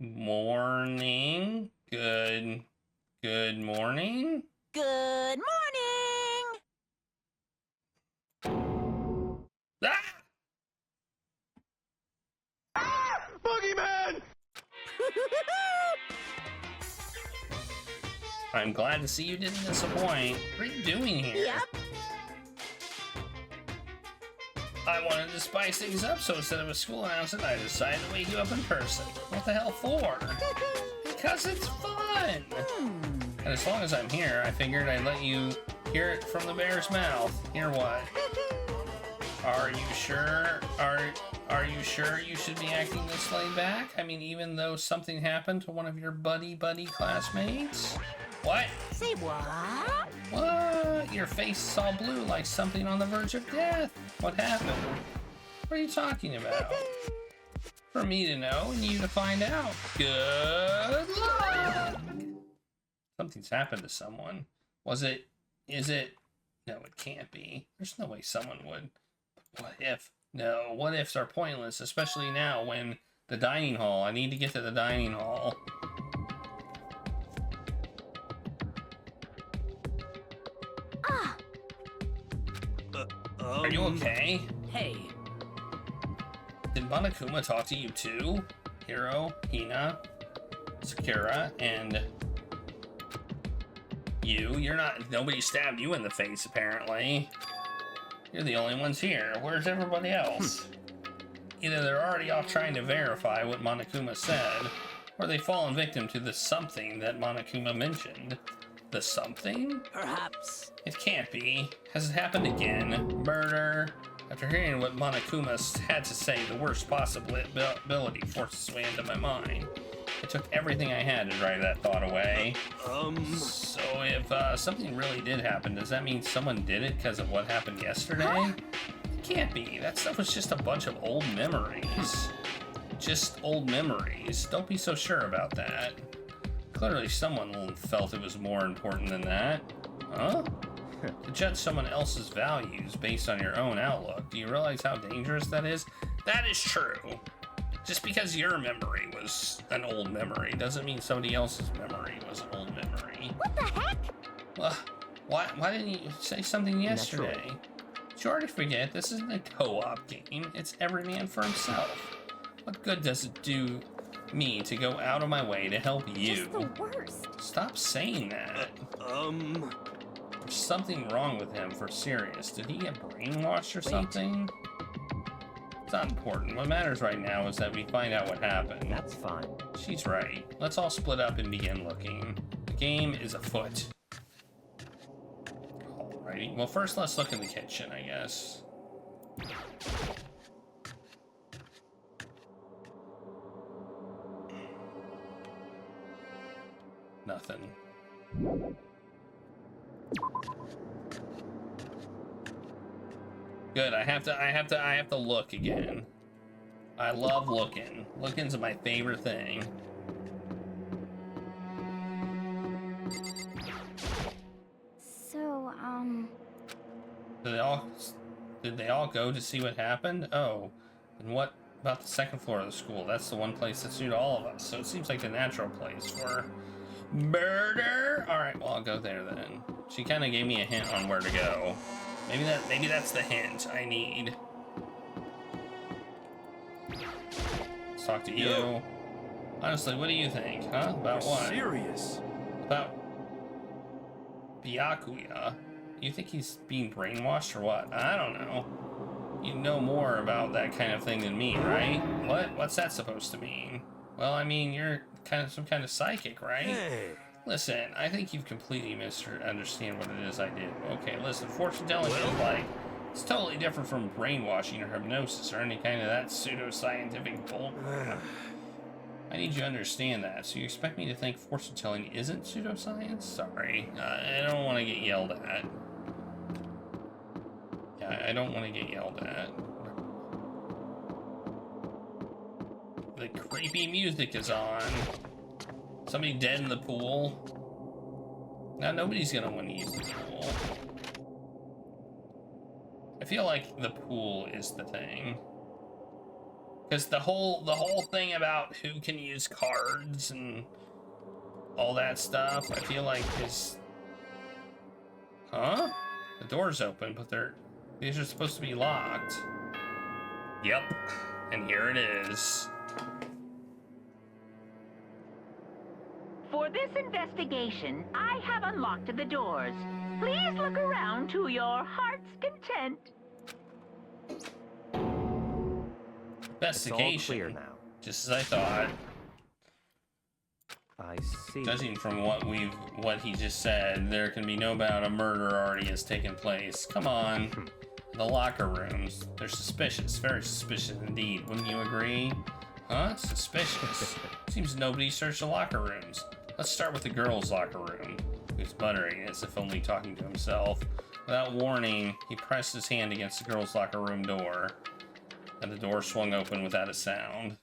Morning. Good morning. Good morning! Ah! Boogeyman! I'm glad to see you didn't disappoint. What are you doing here? Yep. I wanted to spice things up, so instead of a school announcement, I decided to wake you up in person. What the hell for? Because it's fun! And as long as I'm here, I figured I'd let you hear it from the bear's mouth. Hear what? Are you sure? Are you sure you should be acting this laid back? I mean, even though something happened to one of your buddy classmates? What? Say what? What? Your face is all blue like something on the verge of death. What happened? What are you talking about? For me to know and you to find out. Good luck! Something's happened to someone. Is it? No, it can't be. There's no way someone would. But what if? No, what ifs are pointless, especially now when the dining hall. I need to get to the dining hall. Are you okay? Hey. Did Monokuma talk to you too? Hiro, Hina, Sakura, and you? Nobody stabbed you in the face, apparently. You're the only ones here. Where's everybody else? Either they're already off trying to verify what Monokuma said, or they've fallen victim to the something that Monokuma mentioned. The something? Perhaps. It can't be. Has it happened again? Murder? After hearing what Monokuma had to say, the worst possibility forced its way into my mind. It took everything I had to drive that thought away. So if something really did happen, does that mean someone did it because of what happened yesterday? It can't be. That stuff was just a bunch of old memories. Just old memories. Don't be so sure about that. Clearly someone felt it was more important than that. Huh? To judge someone else's values based on your own outlook, do you realize how dangerous that is? That is true. Just because your memory was an old memory doesn't mean somebody else's memory was an old memory. What the heck? Well, why didn't you say something yesterday? Sure to forget, this isn't a co-op game. It's every man for himself. What good does it do me to go out of my way to help you? Just the worst. Stop saying that. There's something wrong with him, for serious. Did he get brainwashed or something? It's not important. What matters right now is that we find out what happened. That's fine. She's right. Let's all split up and begin looking. The game is afoot. Alrighty. Well, first let's look in the kitchen, I guess. Nothing. Good. I have to look again. I love looking. Looking's my favorite thing. So, Did they all go to see what happened? Oh, and what about the second floor of the school? That's the one place that suited all of us. So it seems like the natural place for murder. All right, well I'll go there then. She kind of gave me a hint on where to go. Maybe that's the hint I need. Let's talk to you. Honestly, what do you think, huh? About what? Serious? About Byakuya. You think he's being brainwashed or what? I don't know. You know more about that kind of thing than me, right? What's that supposed to mean? Well, I mean, you're kind of some kind of psychic, right? Hey. Listen, I think you've completely misunderstand what it is I do. Okay, listen, fortune telling is it's totally different from brainwashing or hypnosis or any kind of that pseudo-scientific bull. I need you to understand that. So you expect me to think fortune telling isn't pseudoscience? Sorry, I don't want to get yelled at. Yeah, I don't want to get yelled at. The creepy music is on. Somebody dead in the pool. Now nobody's gonna want to use the pool. I feel like the pool is the thing. Because the whole thing about who can use cards and all that stuff, I feel like is... Huh? The door's open, but these are supposed to be locked. Yep, and here it is. For this investigation, I have unlocked the doors. Please look around to your heart's content. Investigation. It's all clear now. Just as I thought. I see. Judging from what he just said, there can be no doubt a murder already has taken place. Come on. The locker rooms. They're suspicious. Very suspicious indeed. Wouldn't you agree? Huh? Suspicious. Seems nobody searched the locker rooms. Let's start with the girls' locker room. He's muttering as if only talking to himself. Without warning, he pressed his hand against the girls' locker room door, and the door swung open without a sound.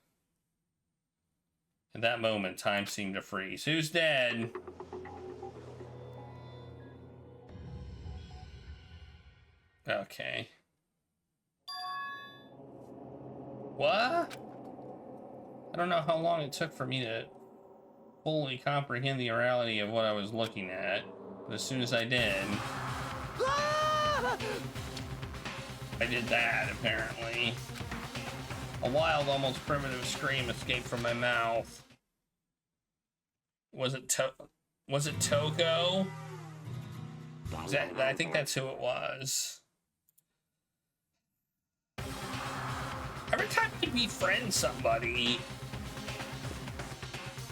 At that moment, time seemed to freeze. Who's dead? Okay. What? I don't know how long it took for me to fully comprehend the reality of what I was looking at, but as soon as I did, I did that, apparently. A wild, almost primitive scream escaped from my mouth. Was it Toko? I think that's who it was. Every time I befriend somebody,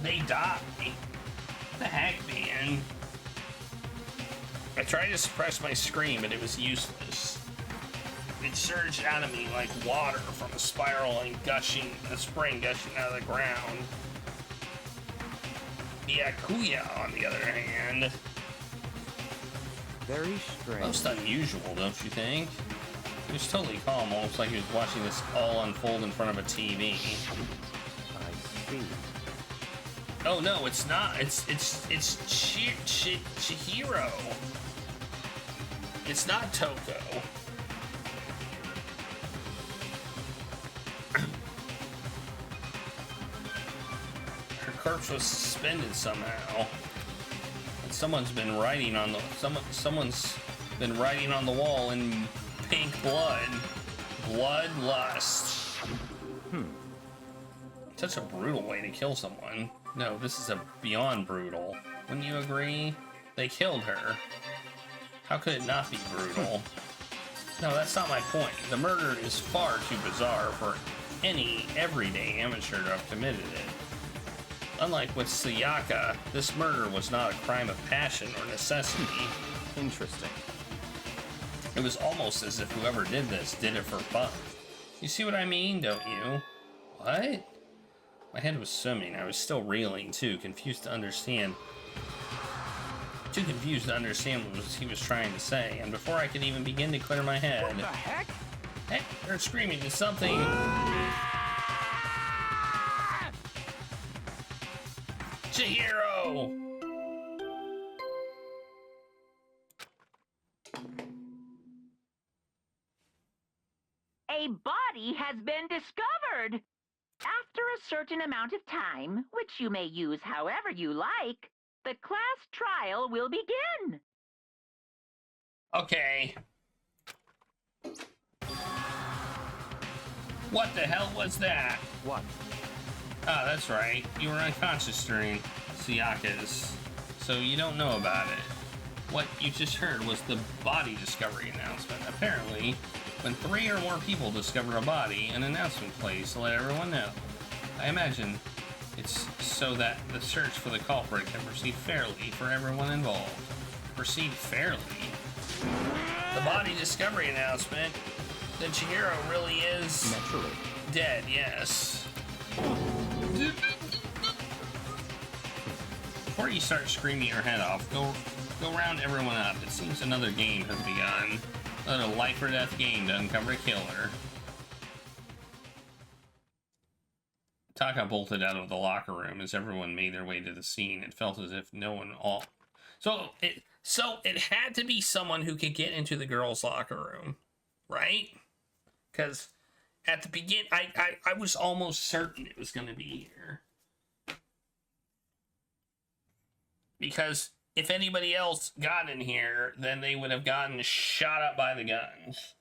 they die. What the heck, man? I tried to suppress my scream, but it was useless. It surged out of me like water from a spring gushing out of the ground. Byakuya, on the other hand. Very strange. Most unusual, don't you think? He was totally calm, almost like he was watching this all unfold in front of a TV. I see. Oh no, it's not. It's Chihiro. It's not Toko. Her corpse was suspended somehow. And someone's been writing on the wall in pink blood. Bloodlust. Such a brutal way to kill someone. No, this is beyond brutal. Wouldn't you agree? They killed her. How could it not be brutal? No, that's not my point. The murder is far too bizarre for any everyday amateur to have committed it. Unlike with Sayaka, this murder was not a crime of passion or necessity. Interesting. It was almost as if whoever did this did it for fun. You see what I mean, don't you? What? My head was swimming. I was still reeling, too, confused to understand what he was trying to say. And before I could even begin to clear my head... What the heck? Hey, they're screaming. It's something... Chihiro! A body has been discovered. After a certain amount of time, which you may use however you like, the class trial will begin. Okay. What the hell was that? What? Ah, that's right. You were unconscious during Sayaka's, so you don't know about it. What you just heard was the body discovery announcement. Apparently, when 3 or more people discover a body, an announcement plays to let everyone know. I imagine it's so that the search for the culprit can proceed fairly for everyone involved. Proceed fairly? The body discovery announcement that Chihiro really is... Naturally. Dead, yes. Before you start screaming your head off, go round everyone up. It seems another game has begun. Another life or death game to uncover a killer. Taka bolted out of the locker room as everyone made their way to the scene. It felt as if no one all... So it had to be someone who could get into the girls' locker room, right? Because at the beginning, I was almost certain it was going to be here. Because if anybody else got in here, then they would have gotten shot up by the guns.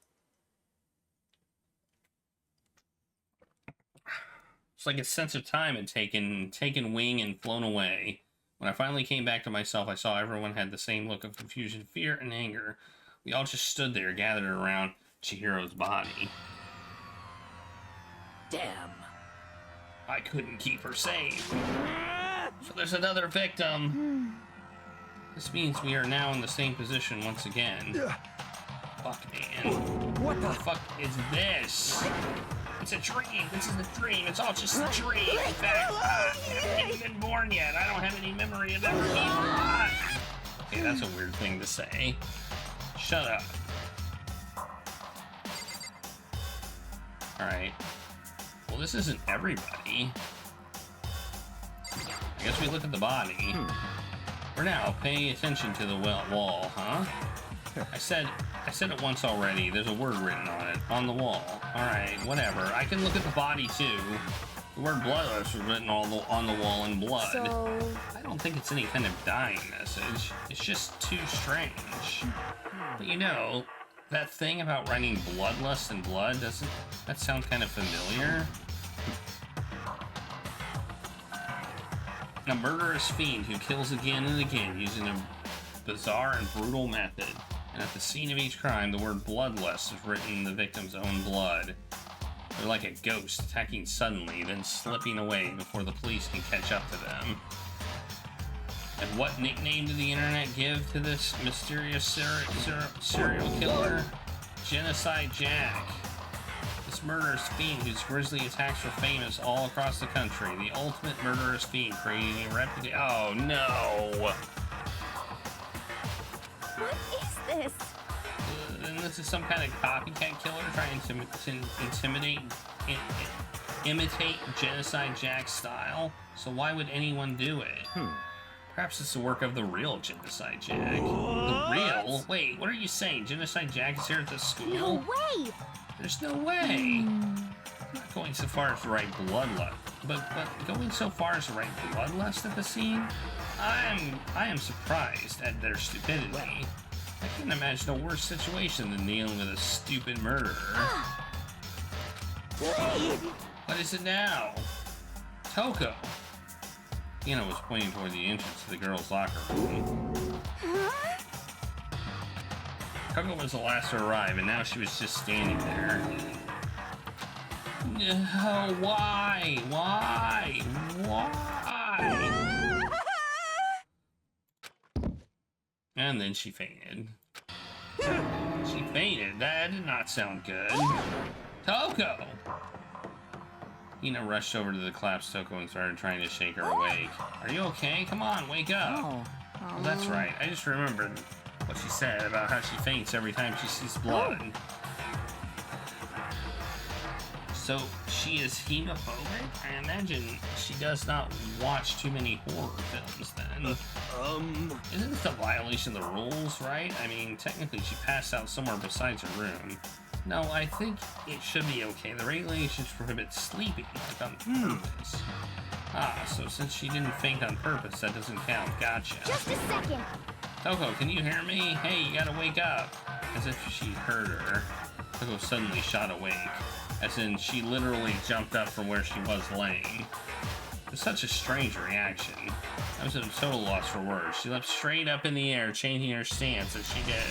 It's like a sense of time had taken wing and flown away. When I finally came back to myself, I saw everyone had the same look of confusion, fear, and anger. We all just stood there, gathered around Chihiro's body. Damn. I couldn't keep her safe. So there's another victim. This means we are now in the same position once again. Fuck, man. What the Fuck is this? It's a dream. This is a dream. It's all just a dream. In fact, I haven't even been born yet. I don't have any memory of ever being alive. Okay, that's a weird thing to say. Shut up. Alright. Well, this isn't everybody. I guess we look at the body. For now, pay attention to the wall, huh? I said it once already. There's a word written on it. On the wall. Alright, whatever. I can look at the body, too. The word bloodless was written on the wall in blood. So... I don't think it's any kind of dying message. It's just too strange. But you know, that thing about writing bloodlust in blood, doesn't that sound kind of familiar? A murderous fiend who kills again and again using a bizarre and brutal method. And at the scene of each crime, the word bloodlust is written in the victim's own blood. They're like a ghost, attacking suddenly, then slipping away before the police can catch up to them. And what nickname did the internet give to this mysterious serial killer? Genocide Jack. This murderous fiend whose grisly attacks were famous all across the country. The ultimate murderous fiend creating a reputation. Oh no! What is this? And this is some kind of copycat killer trying to imitate Genocide Jack's style. So why would anyone do it? Perhaps it's the work of the real Genocide Jack. The real? Wait, what are you saying? Genocide Jack is here at the school? No way! There's no way. I'm not going so far as to write bloodlust, but going so far as to write bloodlust at the scene? I am surprised at their stupidity. I can't imagine a worse situation than dealing with a stupid murderer. What is it now? Toko. Hina was pointing toward the entrance to the girls' locker room. Toko was the last to arrive, and now she was just standing there. No, why? Why? Why? And then she fainted. She fainted? That did not sound good. Toko! Hina rushed over to the collapsed Toko and started trying to shake her awake. Are you okay? Come on, wake up! Oh. Well, that's right. I just remembered what she said about how she faints every time she sees blood. So, she is hemophobic? I imagine she does not watch too many horror films then. Isn't this a violation of the rules, right? I mean, technically she passed out somewhere besides her room. No, I think it should be okay. The regulations prohibit sleeping, like on purpose. Ah, so since she didn't faint on purpose, that doesn't count. Gotcha. Just a second. Toko, can you hear me? Hey, you gotta wake up. As if she heard her, Toko suddenly shot awake. As in, she literally jumped up from where she was laying. It was such a strange reaction. I was at a total loss for words. She leapt straight up in the air, changing her stance as she did.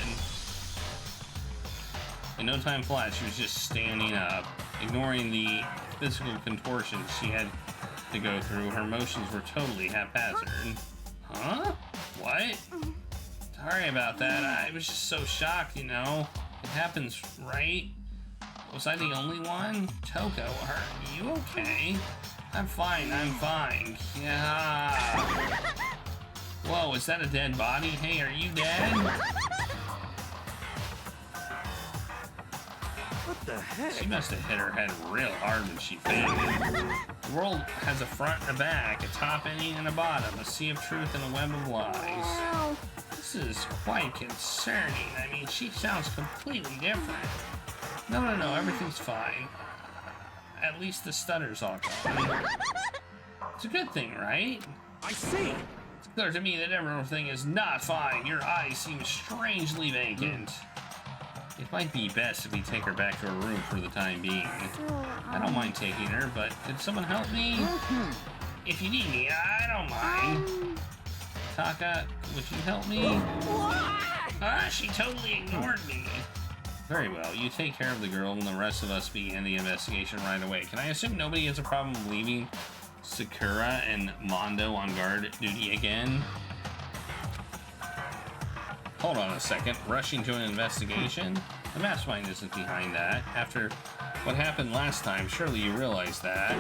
In no time flat, she was just standing up, ignoring the physical contortions she had to go through. Her motions were totally haphazard. Huh? What? Sorry about that. I was just so shocked, you know. It happens, right? Was I the only one? Toko, are you okay? I'm fine, I'm fine. Yeah. Whoa, is that a dead body? Hey, are you dead? What the heck? She must have hit her head real hard when she fainted. The world has a front and a back, a top ending and a bottom, a sea of truth and a web of lies. Wow. This is quite concerning. I mean, she sounds completely different. No, everything's fine. at least the stutter's all gone. It's a good thing, right? I see. It's clear to me that everything is not fine. Your eyes seem strangely vacant. It might be best if we take her back to her room for the time being. I don't mind taking her, but could someone help me? If you need me, I don't mind. Taka, would you help me? Ah, she totally ignored me. Very well, you take care of the girl and the rest of us begin the investigation right away. Can I assume nobody has a problem leaving Sakura and Mondo on guard duty again? Hold on a second. Rushing to an investigation? The mastermind isn't behind that. After what happened last time, surely you realize that.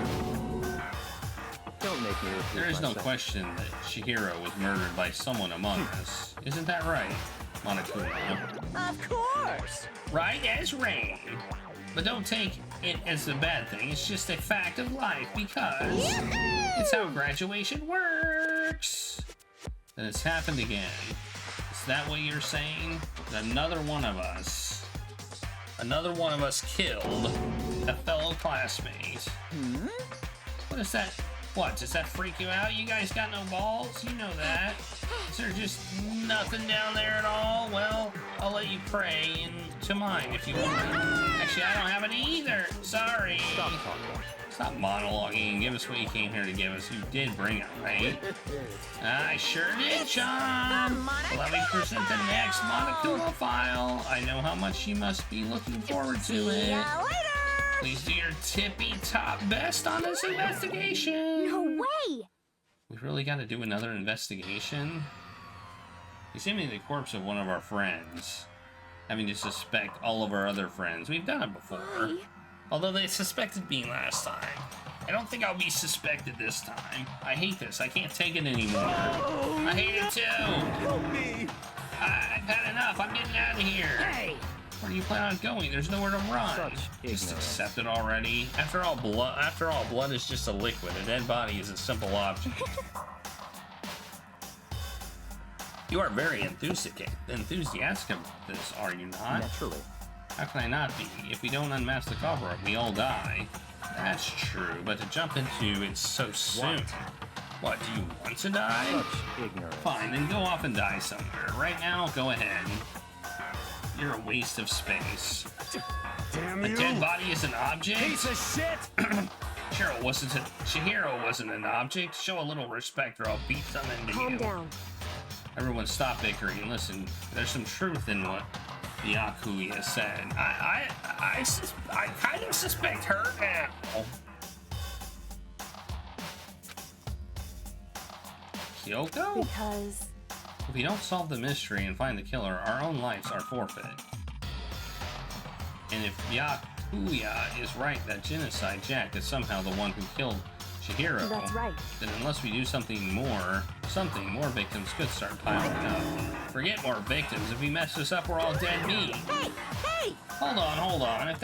Don't make me repeat There is no myself. question that Chihiro was murdered by someone among us. Isn't that right, Monokuma? Of course. Right as rain. But don't take it as a bad thing. It's just a fact of life because it's how graduation works. And it's happened again. Is that what you're saying? Another one of us killed a fellow classmate. What is that? What, does that freak you out? You guys got no balls? You know that. Is there just nothing down there at all? Well, I'll let you pray into mine if you want. Actually, I don't have any either. Sorry. Stop talking. Stop monologuing and give us what you came here to give us. You did bring it, right? I sure did, John. Let me present the next Monokuma file. I know how much you must be looking forward to it. See ya later. Please do your tippy-top best on this investigation. No way. We really got to do another investigation? Examining the corpse of one of our friends. Having to suspect all of our other friends. We've done it before. Why? Although they suspected me last time. I don't think I'll be suspected this time. I hate this. I can't take it anymore. I hate it too. Help me. I've had enough. I'm getting out of here. Hey. Where do you plan on going? There's nowhere to run. Such Just ignorance. accept it already. After all, blood is just a liquid. A dead body is a simple object. You are very enthusiastic about this, are you not? Naturally. How can I not be? If we don't unmask the culprit, we all die. That's true, but to jump into it so soon. What, do you want to die? Such ignorance. Fine, then go off and die somewhere. Right now, go ahead. You're a waste of space. Damn A you. dead body is an object? Piece of shit. Chihiro wasn't an object. Show a little respect or I'll beat some into you. Calm down. Everyone stop bickering. Listen, there's some truth in what the Akuya said. I kind of suspect her now. Kyoko? Because If we don't solve the mystery and find the killer, our own lives are forfeit. And if Yakuya is right that Genocide Jack is somehow the one who killed Chihiro, that's right. then unless we do something more victims could start piling up. Forget more victims. If we mess this up, we're all dead meat. Hey, hey. Hold on. If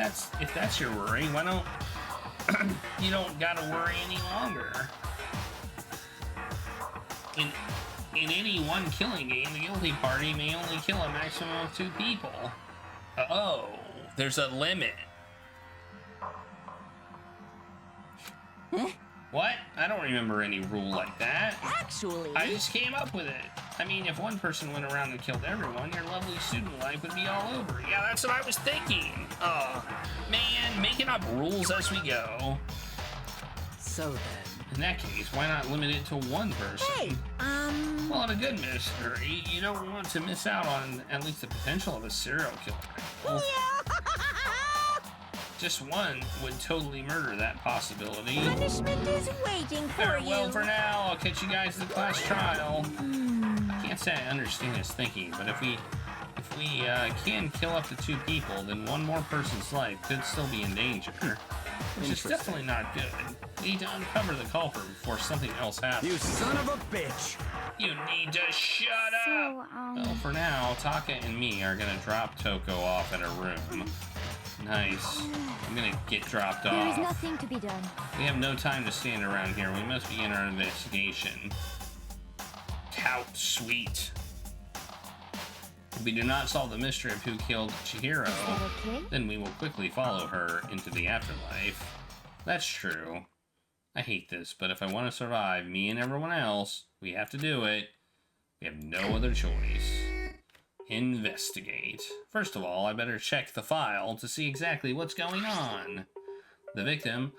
that's your worry, why don't you don't gotta worry any longer? In any one killing game, the guilty party may only kill a maximum of 2 people. Oh, there's a limit. Huh? What? I don't remember any rule like that. Actually, I just came up with it. I mean, if one person went around and killed everyone, your lovely student life would be all over. Yeah, that's what I was thinking. Oh, man, making up rules as we go. so then. In that case, why not limit it to one person? Hey, Well, in a good mystery, you don't want to miss out on at least the potential of a serial killer. Well, just one would totally murder that possibility. Punishment is waiting for you. Farewell for now. I'll catch you guys at the class trial. I can't say I understand his thinking, but if we can kill up to 2 people, then one more person's life could still be in danger. Which is definitely not good. We need to uncover the culprit before something else happens. You son of a bitch. You need to shut up! So, Well, for now, Taka and me are gonna drop Toko off at her room. Nice. I'm gonna get dropped there is off. nothing to be done. We have no time to stand around here. We must begin our investigation. Tout sweet. If we do not solve the mystery of who killed Chihiro, Is that okay? then we will quickly follow her into the afterlife. That's true. I hate this, but if I want to survive, me and everyone else, we have to do it. We have no other choice. Investigate. First of all, I better check the file to see exactly what's going on. The victim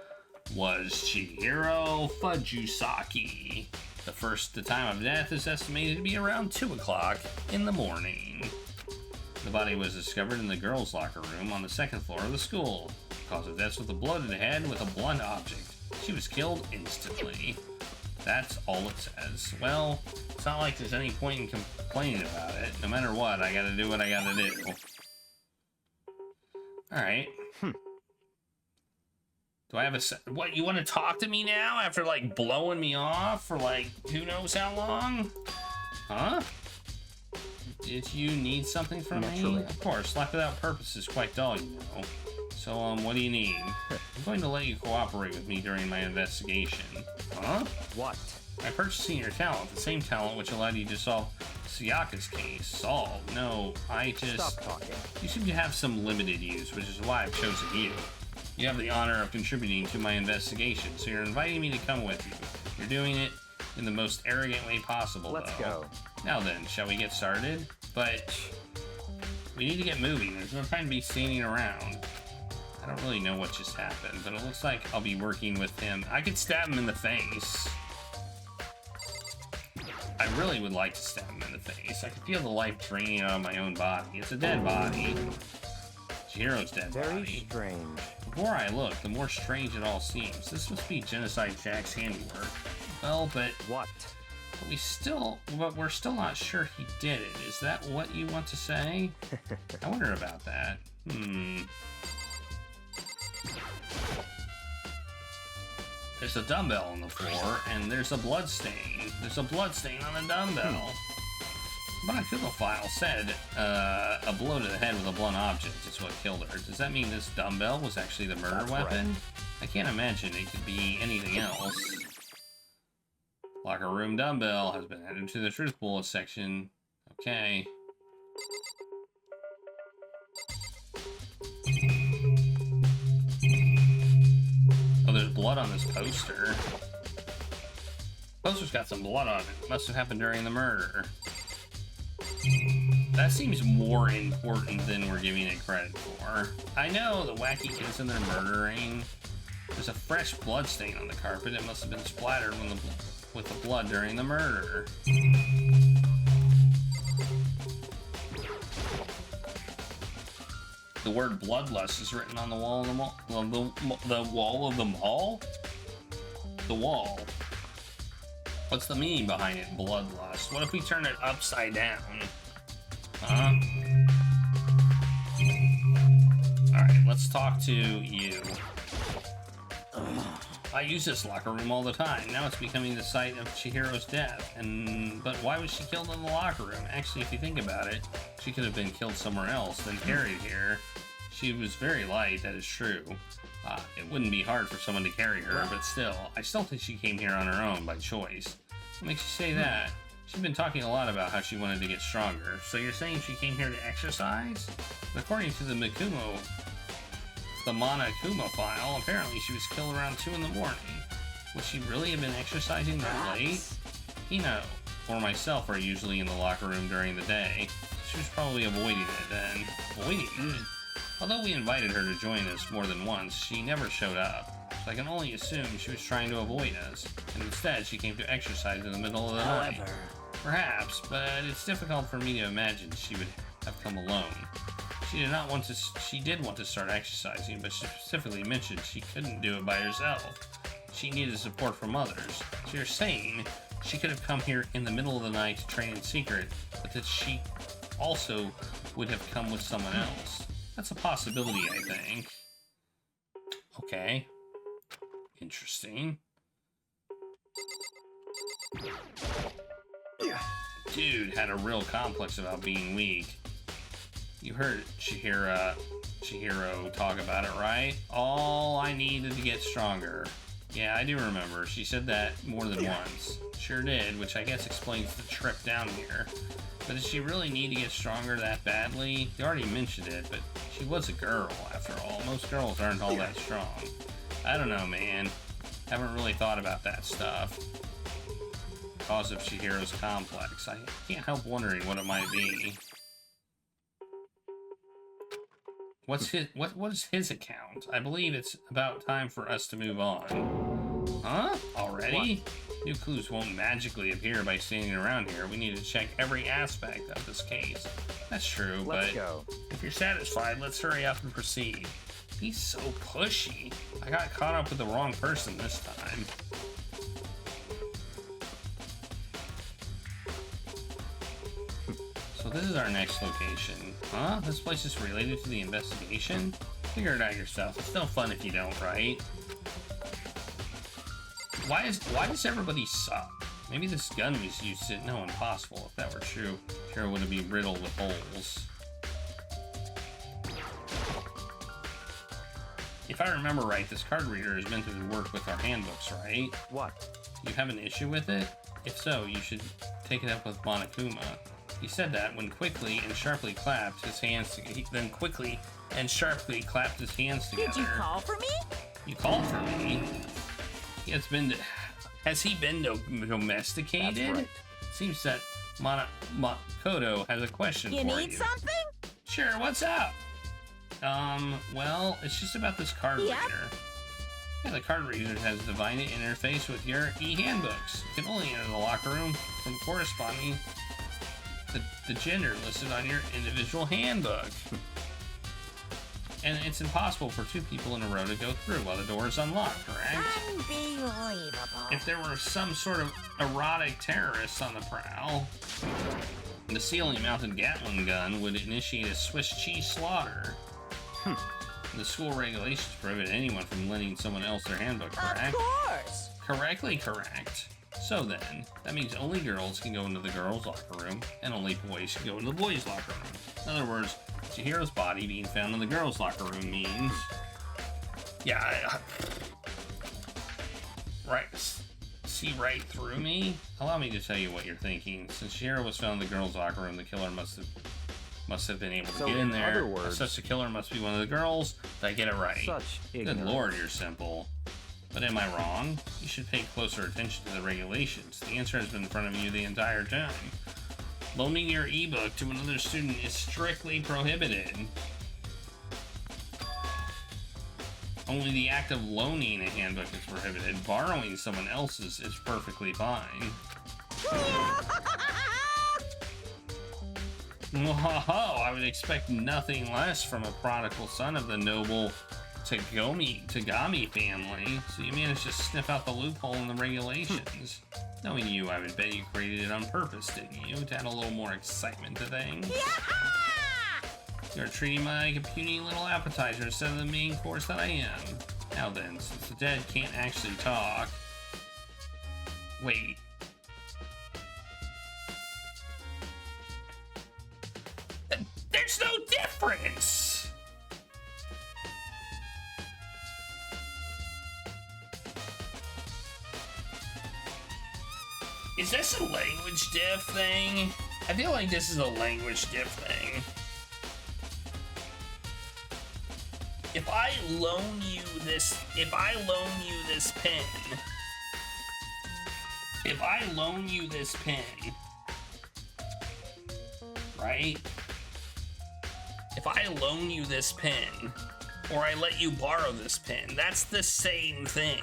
was Chihiro Fujisaki. The time of death is estimated to be around 2 o'clock in the morning. The body was discovered in the girls' locker room on the 2nd floor of the school. Cause of death was a bloated head with a blunt object. She was killed instantly. That's all it says. Well, it's not like there's any point in complaining about it. No matter what, I gotta do what I gotta do. Alright. Do I have a... What, you want to talk to me now after, like, blowing me off for, like, who knows how long? Huh? Did you need something from me? Of course, life without purpose is quite dull, you know. So, what do you need? I'm going to let you cooperate with me during my investigation. Huh? What? I purchased your talent, the same talent which allowed you to solve Sayaka's case. Solved? No, I just... Stop talking. You seem to have some limited use, which is why I've chosen you. You have the honor of contributing to my investigation, so you're inviting me to come with you. You're doing it in the most arrogant way possible, Let's though. go. Now then, shall we get started? But... we need to get moving. There's no time to be standing around. I don't really know what just happened, but it looks like I'll be working with him. I could stab him in the face. I really would like to stab him in the face. I can feel the life draining out of my own body. It's a dead body. Chihiro's dead body. Very strange. The more I look, the more strange it all seems. This must be Genocide Jack's handiwork. Well, but... What? But we're still not sure he did it. Is that what you want to say? I wonder about that. There's a dumbbell on the floor, and there's a blood stain. There's a blood stain on the dumbbell. Monokuma file said a blow to the head with a blunt object is what killed her. Does that mean this dumbbell was actually the murder weapon? I can't imagine it could be anything else. Locker room dumbbell has been added to the truth bullet section. Okay. Oh, there's blood on this poster. Poster's got some blood on it. Must have happened during the murder. That seems more important than we're giving it credit for. I know the wacky kids and they're murdering. There's a fresh blood stain on the carpet. It must have been splattered with the blood during the murder. The word bloodlust is written on the wall of the mall. The wall of the mall? The wall. What's the meaning behind it, bloodlust? What if we turn it upside down? Huh? Alright, let's talk to you. I use this locker room all the time. Now it's becoming the site of Chihiro's death. But why was she killed in the locker room? Actually, if you think about it, she could have been killed somewhere else than carried here. She was very light, that is true. It wouldn't be hard for someone to carry her, but still, I still think she came here on her own by choice. What makes you say that? She's been talking a lot about how she wanted to get stronger. So you're saying she came here to exercise? But according to the Monokuma file, apparently she was killed around 2 in the morning. Would she really have been exercising that late? Hino or myself are usually in the locker room during the day. She was probably avoiding it then. Avoiding it? Although we invited her to join us more than once, she never showed up. So I can only assume she was trying to avoid us, and instead she came to exercise in the middle of the night. Perhaps, but it's difficult for me to imagine she would have come alone. She did want to start exercising, but she specifically mentioned she couldn't do it by herself. She needed support from others. So you're saying she could have come here in the middle of the night to train in secret, but that she also would have come with someone else. That's a possibility, I think. Okay. Interesting. Dude had a real complex about being weak. You heard Chihiro talk about it, right? All I needed to get stronger. Yeah, I do remember. She said that more than once. Sure did, which I guess explains the trip down here. But did she really need to get stronger that badly? You already mentioned it, but she was a girl, after all. Most girls aren't all that strong. I don't know, man. Haven't really thought about that stuff. Cause of Chihiro's complex. I can't help wondering what it might be. What is his account? I believe it's about time for us to move on. Huh? Already? What? New clues won't magically appear by standing around here. We need to check every aspect of this case. That's true, Let's but go. If you're satisfied, let's hurry up and proceed. He's so pushy. I got caught up with the wrong person this time. So this is our next location. Huh? This place is related to the investigation? Figure it out yourself. It's no fun if you don't, right? Why does everybody suck? Maybe this gun was used to... No, impossible. If that were true, Hero would be riddled with holes. If I remember right, this card reader is meant to work with our handbooks, right? What? You have an issue with it? If so, you should take it up with Monokuma. He said that when quickly and sharply clapped his hands together. Then quickly and sharply clapped his hands together. Did you call for me? You called for me? Has he been domesticated? That's right. Seems that Makoto has a question for you. You need something? Sure, what's up? Well, it's just about this card reader. Yeah, the card reader has divine interface with your e-handbooks. You can only enter the locker room from corresponding the gender listed on your individual handbook. And it's impossible for two people in a row to go through while the door is unlocked, correct? Unbelievable. If there were some sort of erotic terrorists on the prowl, the ceiling-mounted Gatling gun would initiate a Swiss cheese slaughter. The school regulations prohibit anyone from lending someone else their handbook, correct? Of course. Correctly correct. So then, that means only girls can go into the girls' locker room, and only boys can go into the boys' locker room. In other words, Chihiro's body being found in the girls' locker room means... Yeah, right. See right through me? Allow me to tell you what you're thinking. Since Chihiro was found in the girls' locker room, the killer must have been able to get in there. other words, such a killer must be one of the girls. Did I get it right? Such Good ignorance. lord, you're simple. But am I wrong? You should pay closer attention to the regulations. The answer has been in front of you the entire time. Loaning your ebook to another student is strictly prohibited. Only the act of loaning a handbook is prohibited. Borrowing someone else's is perfectly fine. Whoa, I would expect nothing less from a prodigal son of the noble Tagami family, so you managed to sniff out the loophole in the regulations. Knowing you, I would bet you created it on purpose, didn't you? To add a little more excitement to things. You're treating me like a puny little appetizer instead of the main course that I am. Now then, since the dead can't actually talk... Wait. There's no difference! Is this a language diff thing? I feel like this is a language diff thing. If I loan you this pen, right? If I loan you this pen, or I let you borrow this pen, that's the same thing.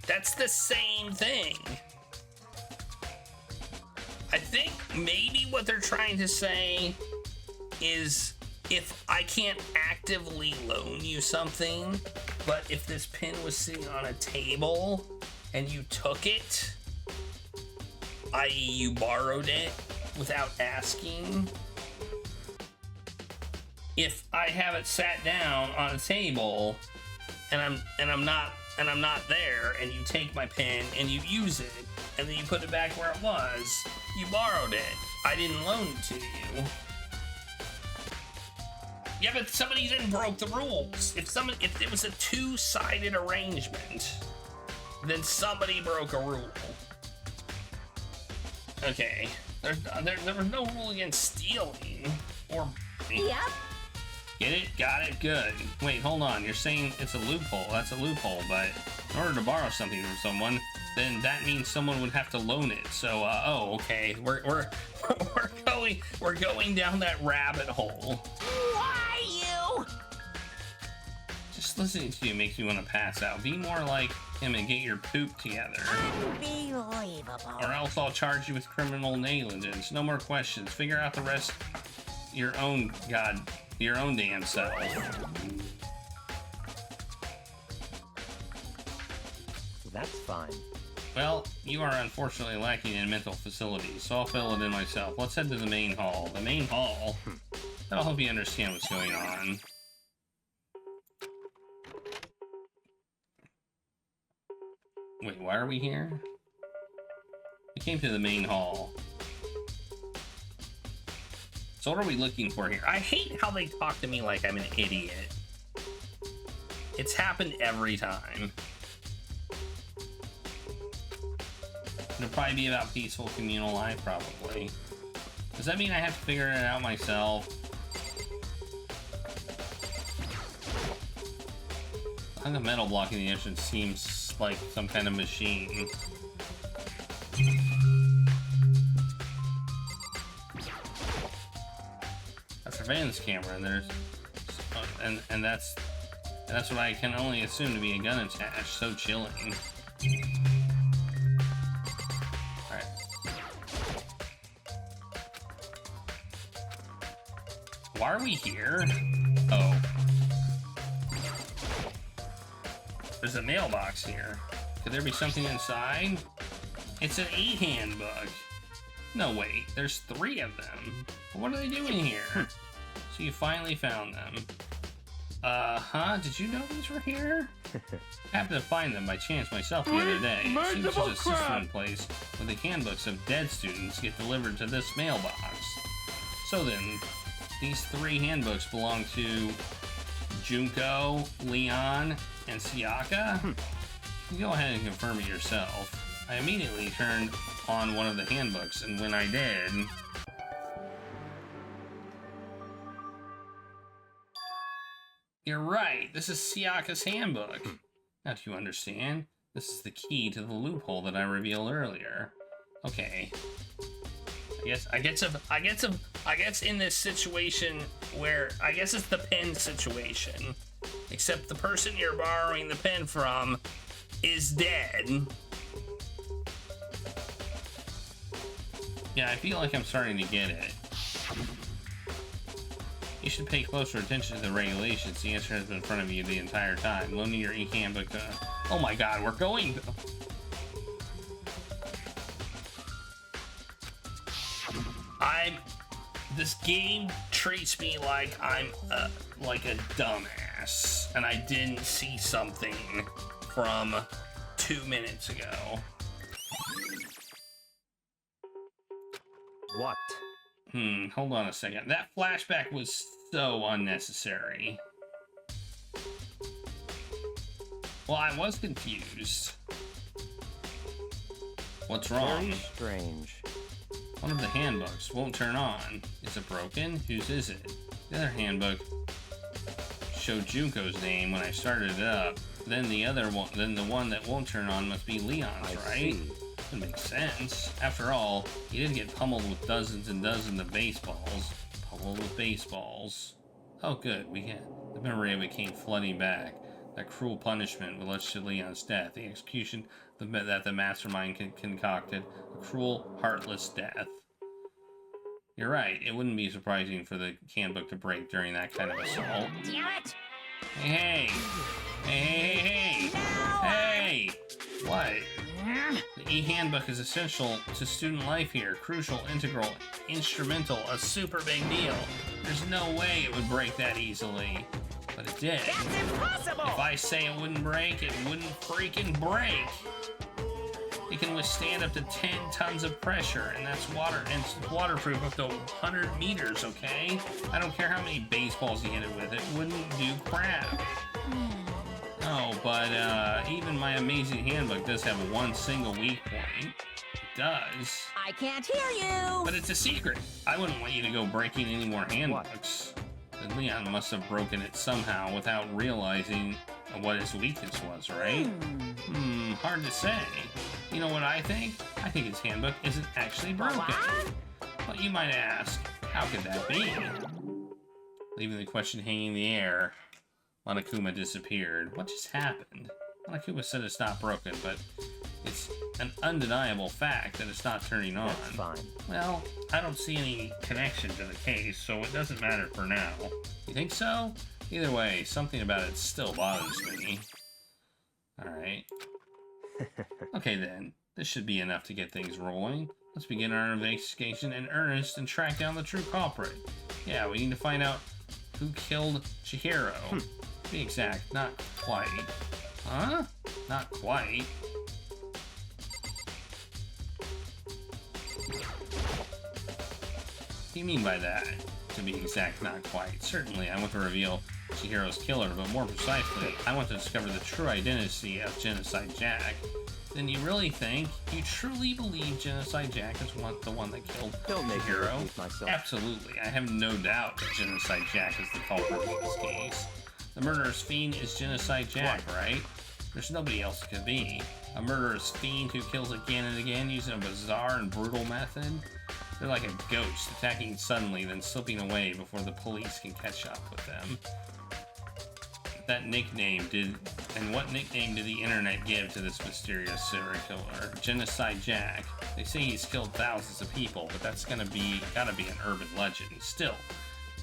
That's the same thing. I think maybe what they're trying to say is if I can't actively loan you something, but if this pen was sitting on a table and you took it, i.e. you borrowed it without asking, if I have it sat down on a table and I'm not there, and you take my pen and you use it, and then you put it back where it was, you borrowed it. I didn't loan it to you. Yeah, but somebody then broke the rules. If it was a two-sided arrangement, then somebody broke a rule. Okay, there was no rule against stealing or... Yep. Get it? Got it? Good. Wait, hold on. You're saying it's a loophole. That's a loophole, but in order to borrow something from someone, then that means someone would have to loan it. So, oh, okay. We're going down that rabbit hole. Why you? Just listening to you makes me want to pass out. Be more like him and get your poop together. Unbelievable. Or else I'll charge you with criminal negligence. No more questions. Figure out the rest your own damn self. That's fine. Well, you are unfortunately lacking in mental facilities, so I'll fill it in myself. Let's head to the main hall. The main hall? That'll help you understand what's going on. Wait, why are we here? We came to the main hall. So what are we looking for here? I hate how they talk to me like I'm an idiot. It's happened every time. It'll probably be about peaceful communal life, probably. Does that mean I have to figure it out myself? I think a metal blocking the entrance seems like some kind of machine. A surveillance camera, and there's and that's what I can only assume to be a gun attached. So chilling. All right. Why are we here? Oh, there's a mailbox here. Could there be something inside? It's an 8-handbook. No, wait, there's 3 of them. What are they doing here? So you finally found them. Did you know these were here? Happened to find them by chance myself the other day. Seems there's a system in place where the handbooks of dead students get delivered to this mailbox. So then, these 3 handbooks belong to Junko, Leon, and Siaka? You go ahead and confirm it yourself. I immediately turned on one of the handbooks, and when I did... You're right, this is Siaka's handbook. Now do you understand? This is the key to the loophole that I revealed earlier. Okay. I guess in this situation where, I guess it's the pen situation. Except the person you're borrowing the pen from is dead. Yeah, I feel like I'm starting to get it. You should pay closer attention to the regulations. The answer has been in front of you the entire time. Loaning your e-handbook. Oh my god, we're going... This game treats me like I'm like a dumbass, and I didn't see something from 2 minutes ago. What? Hold on a second. That flashback was so unnecessary. Well, I was confused. What's wrong? Very strange. One of the handbooks won't turn on. Is it broken? Whose is it? The other handbook showed Junko's name when I started it up. Then the other one, then the one that won't turn on must be Leon's, right? That makes sense. After all, he didn't get pummeled with dozens and dozens of baseballs. Pummeled with baseballs. Oh good, the memory of it came flooding back. That cruel punishment that led to Leon's death. The execution that the mastermind concocted. A cruel, heartless death. You're right, it wouldn't be surprising for the handbook to break during that kind of assault. Damn it! Hey! Hey! Hey! What? The e-handbook is essential to student life here. Crucial, integral, instrumental, a super big deal. There's no way it would break that easily. But it did. That's impossible! If I say it wouldn't break, it wouldn't freaking break. It can withstand up to 10 tons of pressure, and that's waterproof up to 100 meters, okay? I don't care how many baseballs you hit it with, it wouldn't do crap. Oh, but even my amazing handbook does have one single weak point. It does. I can't hear you! But it's a secret. I wouldn't want you to go breaking any more handbooks. Then Leon must have broken it somehow without realizing what his weakness was, right? Hard to say. You know what I think? I think his handbook isn't actually broken. But you might ask, how could that be? Leaving the question hanging in the air, Monokuma disappeared. What just happened? Monokuma said it's not broken, but it's an undeniable fact that it's not turning on. That's fine. Well, I don't see any connection to the case, so it doesn't matter for now. You think so? Either way, something about it still bothers me. Alright. Okay then, this should be enough to get things rolling. Let's begin our investigation in earnest and track down the true culprit. Yeah, we need to find out who killed Chihiro. To be exact, not quite. Huh? Not quite. What do you mean by that? To be exact, not quite. Certainly, I want to reveal Chihiro's killer, but more precisely, I want to discover the true identity of Genocide Jack. Then you really think, you truly believe Genocide Jack is the one that killed Don't make me Chihiro? repeat myself. Absolutely, I have no doubt that Genocide Jack is the culprit in this case. The murderous fiend is Genocide Jack, right? There's nobody else it could be. A murderous fiend who kills again and again using a bizarre and brutal method. They're like a ghost, attacking suddenly, then slipping away before the police can catch up with them. What nickname did the internet give to this mysterious serial killer? Genocide Jack. They say he's killed thousands of people, but that's gotta be an urban legend. Still,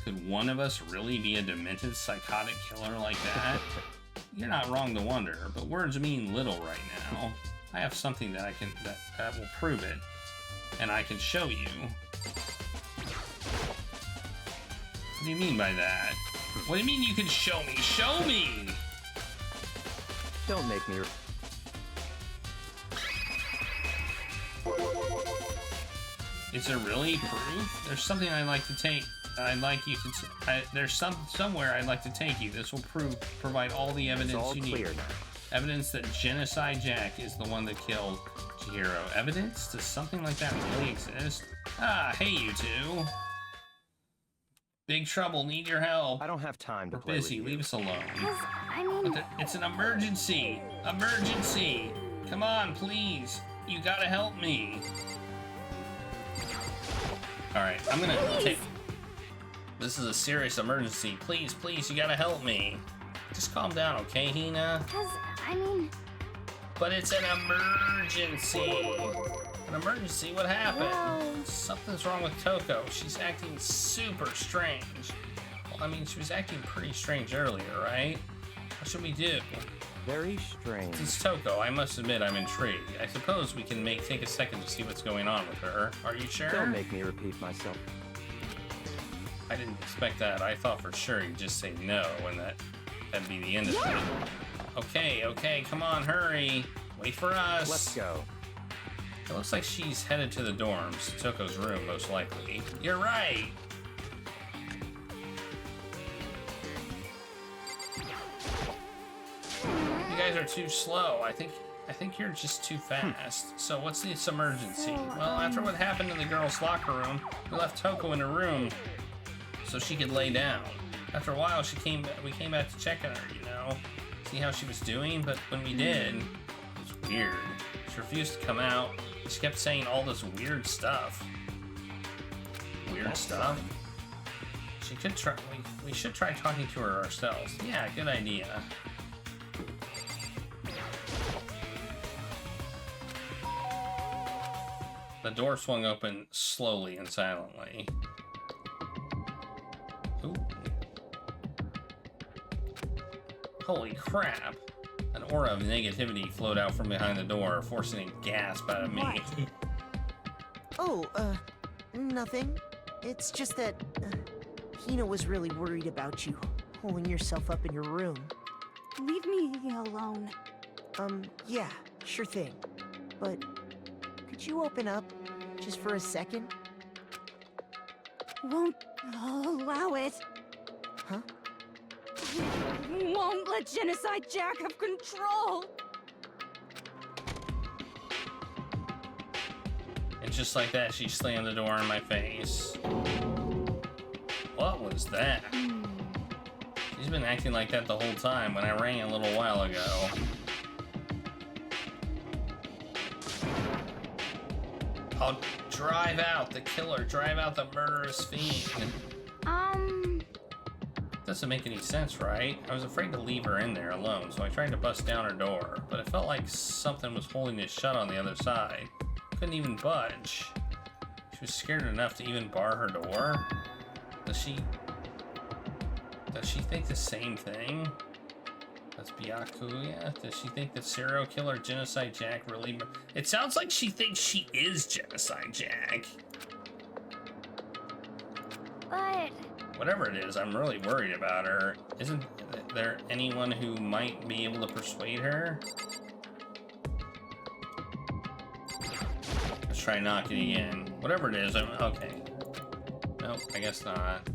could one of us really be a demented, psychotic killer like that? You're not wrong to wonder, but words mean little right now. I have something that that will prove it, and I can show you. What do you mean by that? What do you mean you can show me? Show me! Don't make me. Is there really proof? There's something I'd like to take. I'd like you to. There's somewhere I'd like to take you. This will provide all the evidence It's all you clear need. now. Evidence that Genocide Jack is the one that killed Chihiro. Evidence? Does something like that really exist? Ah, hey you two. Big trouble. Need your help. I don't have time to We're play busy. with you. Leave us alone. I mean, It's an emergency. Emergency. Come on, please. You gotta help me. All right, I'm gonna take. This is a serious emergency. Please, please, you gotta help me. Just calm down, okay, Hina? I mean, But it's an emergency. An emergency? What happened? well, Something's wrong with Toko. She's acting super strange. Well, I mean, she was acting pretty strange earlier, right? What should we do? Very strange. It's Toko. I must admit I'm intrigued. I suppose we can take a second to see what's going on with her. Are you sure? Don't make me repeat myself. I didn't expect that. I thought for sure you'd just say no and that'd be the end of it. Okay, come on, hurry. Wait for us. Let's go. It looks like she's headed to the dorms. Toko's room, most likely. You're right. You guys are too slow. I think you're just too fast. So what's this emergency? Well, after what happened in the girls' locker room, we left Toko in her room so she could lay down. After a while, we came back to check on her, you know, see how she was doing. But when we did, it was weird. She refused to come out. She kept saying all this weird stuff. Weird stuff? She could try. We should try talking to her ourselves. Yeah, good idea. The door swung open slowly and silently. Ooh. Holy crap! An aura of negativity flowed out from behind the door, forcing a gasp out of me. Oh, nothing. It's just that Hina was really worried about you holding yourself up in your room. leave me alone. Yeah, sure thing. But could you open up just for a second? Won't allow it. Huh? Won't let Genocide Jack have control. And just like that, she slammed the door in my face. What was that? He's been acting like that the whole time when I rang a little while ago. I'll drive out the killer, drive out the murderous fiend. Doesn't make any sense, right? I was afraid to leave her in there alone, so I tried to bust down her door, but it felt like something was holding it shut on the other side. Couldn't even budge. She was scared enough to even bar her door? Does she think the same thing? That's Byakuya? Does she think that serial killer Genocide Jack really... It sounds like she thinks she is Genocide Jack. But... Whatever it is, I'm really worried about her. Isn't there anyone who might be able to persuade her? Let's try knocking again. Whatever it is, I'm... Okay. Nope, I guess not.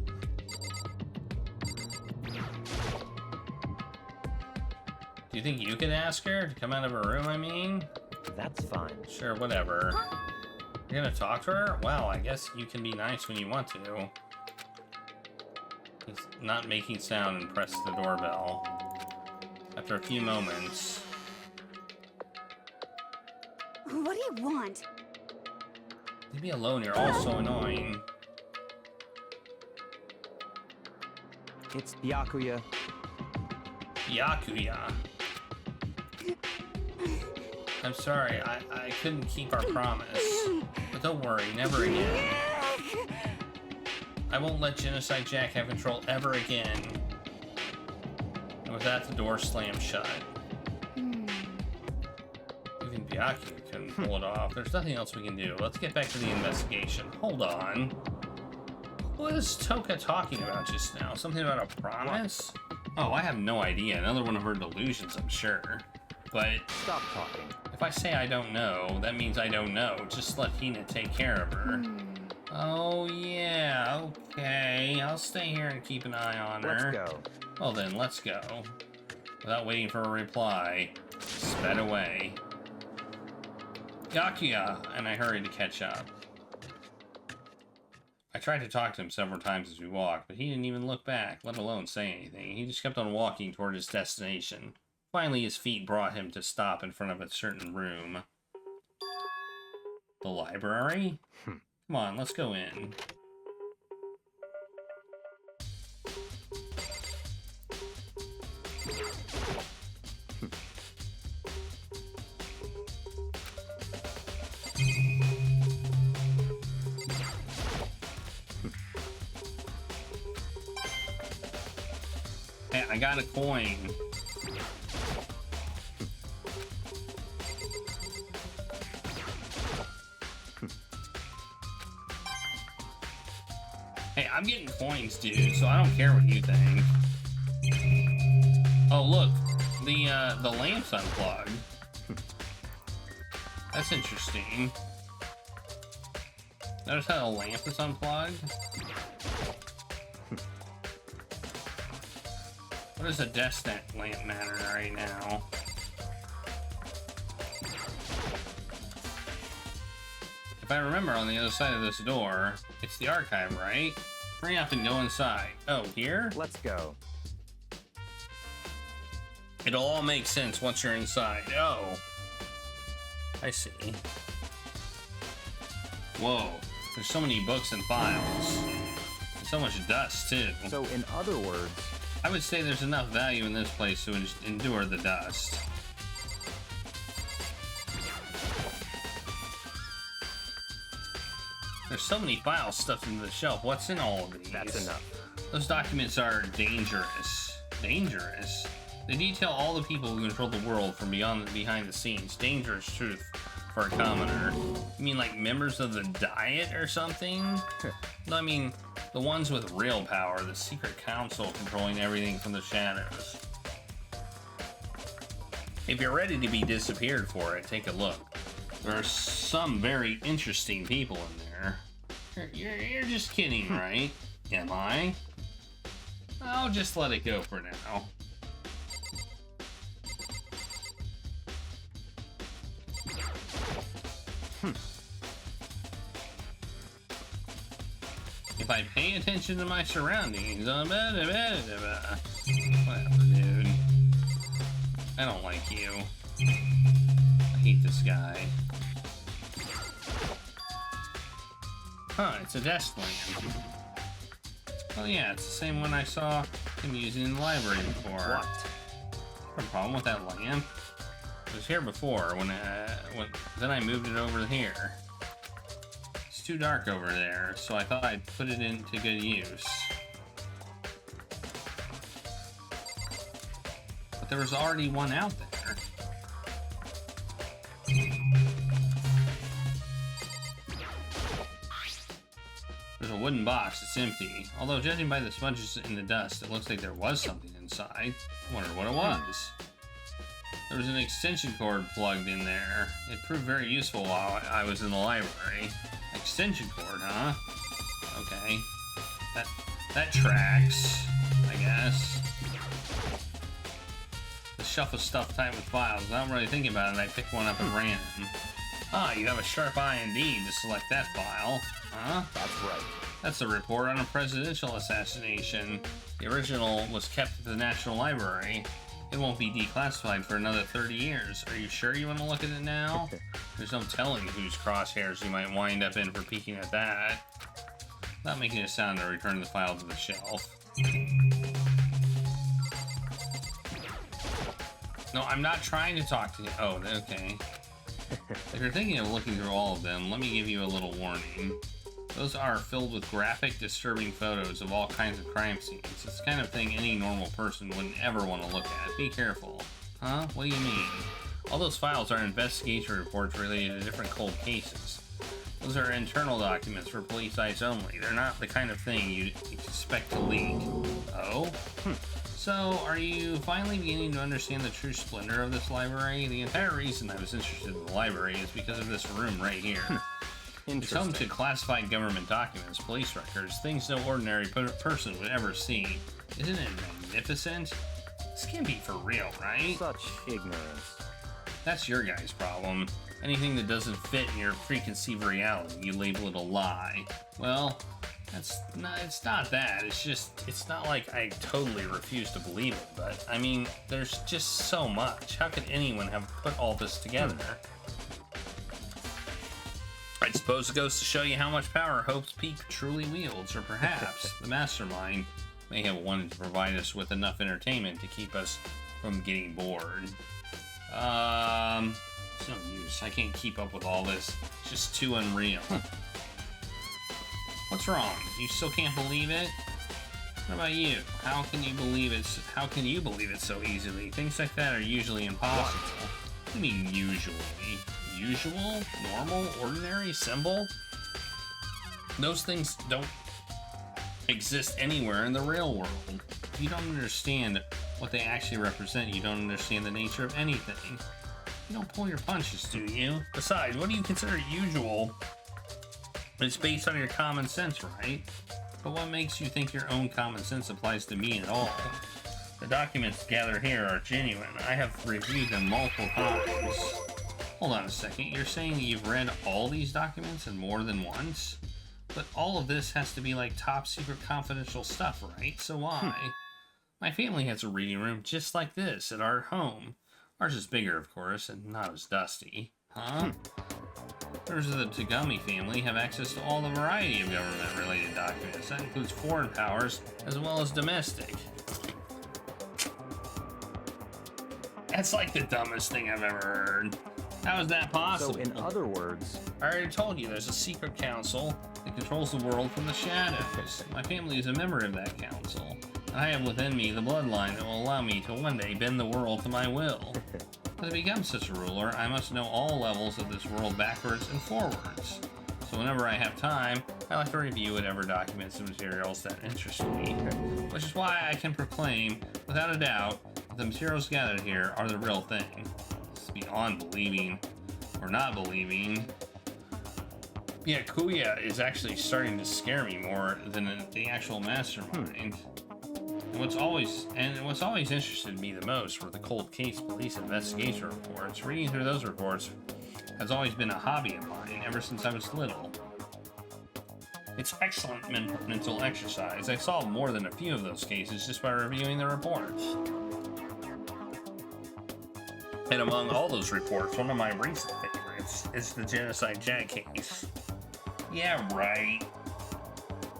Do you think you could ask her to come out of her room, I mean? That's fine. Sure, whatever. You're gonna talk to her? Wow, I guess you can be nice when you want to. He's not making sound and pressed the doorbell. After a few moments... What do you want? Leave me alone, you're all so annoying. It's Byakuya. Byakuya. I'm sorry, I couldn't keep our promise. But don't worry, never again. I won't let Genocide Jack have control ever again. And with that, the door slammed shut. Even Byakuya couldn't pull it off. There's nothing else we can do. Let's get back to the investigation. Hold on. What is Toka talking about just now? Something about a promise? Oh, I have no idea. Another one of her delusions, I'm sure. But Stop talking. if I say I don't know, that means I don't know. Just let Hina take care of her. Oh, yeah, okay. I'll stay here and keep an eye on her. Let's go. Well then, let's go. Without waiting for a reply, sped away. Byakuya! And I hurried to catch up. I tried to talk to him several times as we walked, but he didn't even look back, let alone say anything. He just kept on walking toward his destination. Finally, his feet brought him to stop in front of a certain room. The library? Come on, let's go in. Hey, I got a coin. Hey, I'm getting coins, dude, so I don't care what you think. Oh, look. The lamp's unplugged. That's interesting. Notice how the lamp is unplugged? What does a desk lamp matter right now? If I remember, on the other side of this door, it's the archive, right? Hurry up and go inside. Oh, here? Let's go. It'll all make sense once you're inside. Oh. I see. Whoa. There's so many books and files. And so much dust, too. So, in other words... I would say there's enough value in this place to endure the dust. There's so many files stuffed into the shelf. What's in all of these? That's enough. Those documents are dangerous. Dangerous? They detail all the people who control the world from behind the scenes. Dangerous truth for a commoner. You mean like members of the Diet or something? No, I mean the ones with real power, the secret council controlling everything from the shadows. If you're ready to be disappeared for it, take a look. There are some very interesting people in there. You're just kidding, right? Am I? I'll just let it go for now. If I pay attention to my surroundings, Whatever, dude. I don't like you. I hate this guy. Huh, it's a desk lamp. Oh yeah, it's the same one I saw him using in the library before. What? A problem with that lamp? It was here before, then I moved it over here. It's too dark over there, so I thought I'd put it into good use. But there was already one out there. There's a wooden box that's empty. Although, judging by the smudges in the dust, it looks like there was something inside. I wondered what it was. There was an extension cord plugged in there. It proved very useful while I was in the library. Extension cord, huh? Okay. That tracks, I guess. The shelf of stuff tied with files. Without really thinking about it, I picked one up at random. Ah, you have a sharp eye indeed to select that file. Huh? That's right. That's a report on a presidential assassination. The original was kept at the National Library. It won't be declassified for another 30 years. Are you sure you want to look at it now? There's no telling whose crosshairs you might wind up in for peeking at that. Without making a sound, I return the file to the shelf. No, I'm not trying to talk to you. Oh, okay. If you're thinking of looking through all of them, let me give you a little warning. Those are filled with graphic, disturbing photos of all kinds of crime scenes. It's the kind of thing any normal person wouldn't ever want to look at. Be careful. Huh? What do you mean? All those files are investigation reports related to different cold cases. Those are internal documents for police eyes only. They're not the kind of thing you'd expect to leak. Oh? So, are you finally beginning to understand the true splendor of this library? The entire reason I was interested in the library is because of this room right here. It's home to classified government documents, police records, things no ordinary person would ever see. Isn't it magnificent? This can't be for real, right? Such ignorance. That's your guy's problem. Anything that doesn't fit in your preconceived reality, you label it a lie. Well, it's not that. It's not like I totally refuse to believe it, but I mean, there's just so much. How could anyone have put all this together? I suppose it goes to show you how much power Hope's Peak truly wields, or perhaps the mastermind may have wanted to provide us with enough entertainment to keep us from getting bored. It's no use. I can't keep up with all this. It's just too unreal. What's wrong? You still can't believe it? What about you? How can you believe it so easily? Things like that are usually impossible. What do you mean usually? Usual? Normal? Ordinary? Symbol? Those things don't exist anywhere in the real world. If you don't understand what they actually represent, you don't understand the nature of anything. You don't pull your punches, do you? Besides, what do you consider usual? It's based on your common sense, right? But what makes you think your own common sense applies to me at all? The documents gathered here are genuine. I have reviewed them multiple times. Hold on a second, you're saying that you've read all these documents and more than once? But all of this has to be like top secret confidential stuff, right? So why? My family has a reading room just like this at our home. Ours is bigger, of course, and not as dusty. Huh? Members of the Tagami family have access to all the variety of government-related documents. That includes foreign powers as well as domestic. That's like the dumbest thing I've ever heard. How is that possible? So, in other words, I already told you there's a secret council that controls the world from the shadows. My family is a member of that council, and I have within me the bloodline that will allow me to one day bend the world to my will. But to become such a ruler, I must know all levels of this world backwards and forwards. So whenever I have time, I like to review whatever documents and materials that interest me. Which is why I can proclaim, without a doubt, that the materials gathered here are the real thing. It's beyond believing or not believing. Yeah, Kuya is actually starting to scare me more than the actual mastermind. And what's always interested me the most were the cold case police investigation reports. Reading through those reports has always been a hobby of mine ever since I was little. It's excellent mental exercise. I solved more than a few of those cases just by reviewing the reports. And among all those reports, one of my recent favorites is the Genocide Jack case. Yeah, right.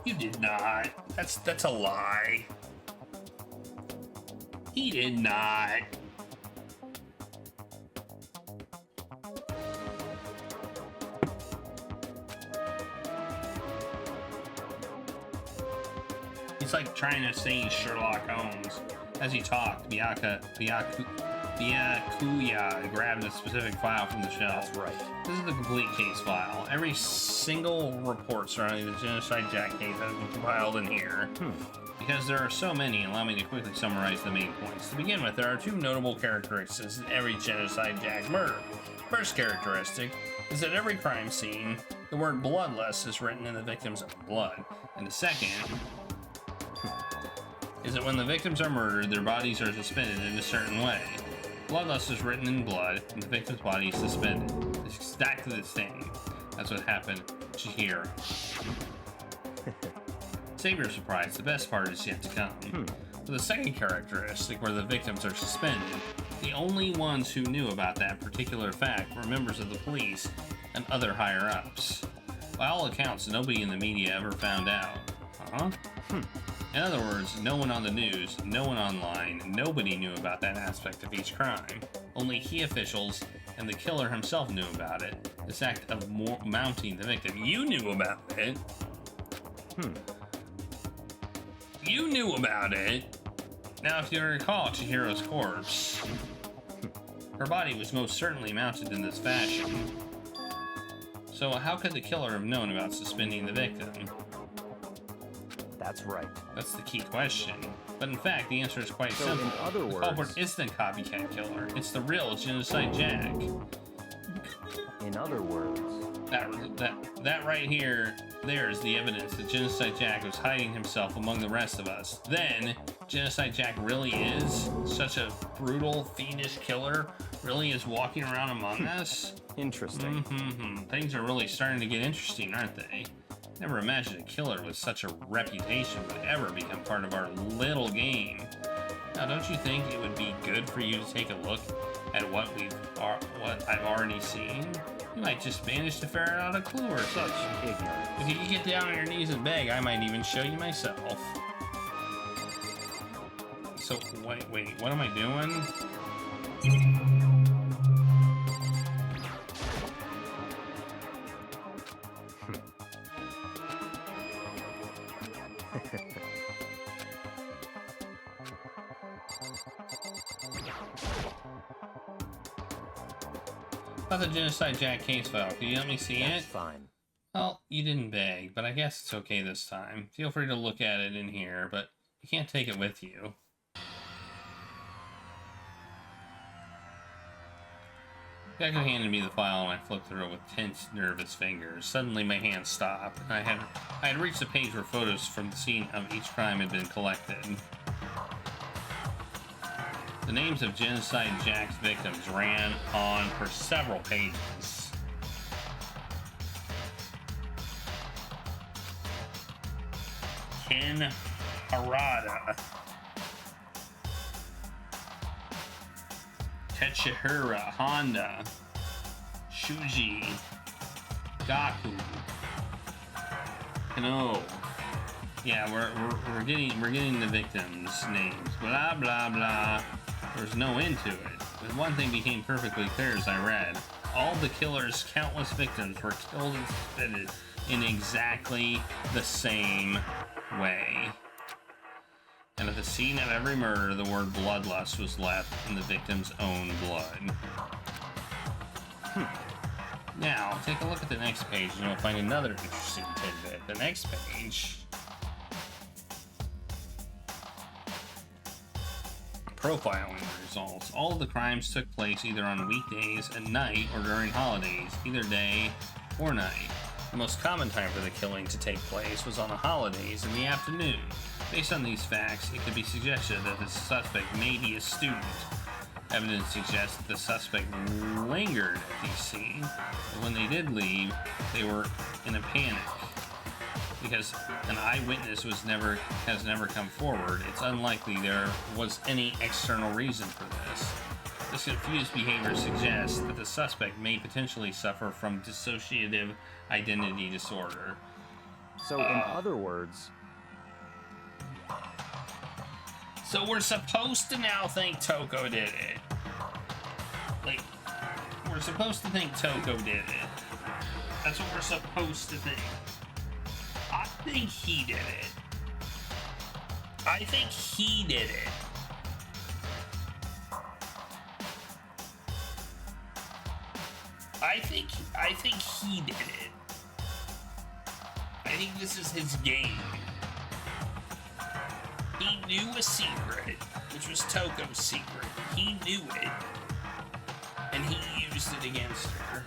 You did not. That's a lie. He did not. He's like trying to say Sherlock Holmes. As he talked, Byakuya grabbed a specific file from the shelf. That's right. This is the complete case file. Every single report surrounding the Genocide Jack case has been compiled in here. Because there are so many, allow me to quickly summarize the main points. To begin with, there are two notable characteristics in every Genocide Jack murder. First characteristic is that every crime scene, the word bloodless is written in the victim's own blood. And the second is that when the victims are murdered, their bodies are suspended in a certain way. Bloodlust is written in blood, and the victim's body is suspended. It's exactly the same. That's what happened to here. Save your surprise, the best part is yet to come. For the second characteristic, where the victims are suspended, the only ones who knew about that particular fact were members of the police and other higher-ups. By all accounts, nobody in the media ever found out. In other words, no one on the news, no one online, nobody knew about that aspect of each crime. Only key officials and the killer himself knew about it. This act of mounting the victim. You knew about it. You knew about it. Now, if you recall Chihiro's corpse, her body was most certainly mounted in this fashion. So how could the killer have known about suspending the victim? That's right. That's the key question. But in fact, the answer is quite So, simple. in other The culprit words- isn't a copycat killer. It's the real Genocide Jack. In other words, That right here, there's the evidence that Genocide Jack was hiding himself among the rest of us. Then, Genocide Jack really is such a brutal, fiendish killer, really is walking around among us? interesting. Things are really starting to get interesting, aren't they? Never imagined a killer with such a reputation would ever become part of our little game. Now, don't you think it would be good for you to take a look at what I've already seen? You might just manage to ferret out a clue or such. Ignorance. If you could get down on your knees and beg, I might even show you myself. So, wait, what am I doing? About the Genocide Jack case file. Can you let me see That's it? fine. Well, you didn't beg, but I guess it's okay this time. Feel free to look at it in here, but you can't take it with you. Becca handed me the file and I flipped through it with tense, nervous fingers. Suddenly my hand stopped. I had reached the page where photos from the scene of each crime had been collected. The names of Genocide Jack's victims ran on for several pages. Ken Harada, Tetsuhira Honda, Shuji, Gaku, Kano. Yeah, we're getting the victims' names. Blah blah blah. There's no end to it. But one thing became perfectly clear as I read. All the killer's countless victims were killed and suspended in exactly the same way. And at the scene of every murder, the word bloodlust was left in the victim's own blood. Now, take a look at the next page and you'll find another interesting tidbit. The next page... Profiling results. All of the crimes took place either on weekdays at night or during holidays, either day or night. The most common time for the killing to take place was on the holidays in the afternoon. Based on these facts, it could be suggested that the suspect may be a student. Evidence suggests that the suspect lingered at these scenes, but when they did leave, they were in a panic. because an eyewitness has never come forward, it's unlikely there was any external reason for this. This confused behavior suggests that the suspect may potentially suffer from dissociative identity disorder. So, in other words, So we're supposed to now think Toko did it. Like, we're supposed to think Toko did it. That's what we're supposed to think. I think he did it. I think he did it. I think he did it. I think this is his game. He knew a secret, which was Toko's secret. He knew it, and he used it against her.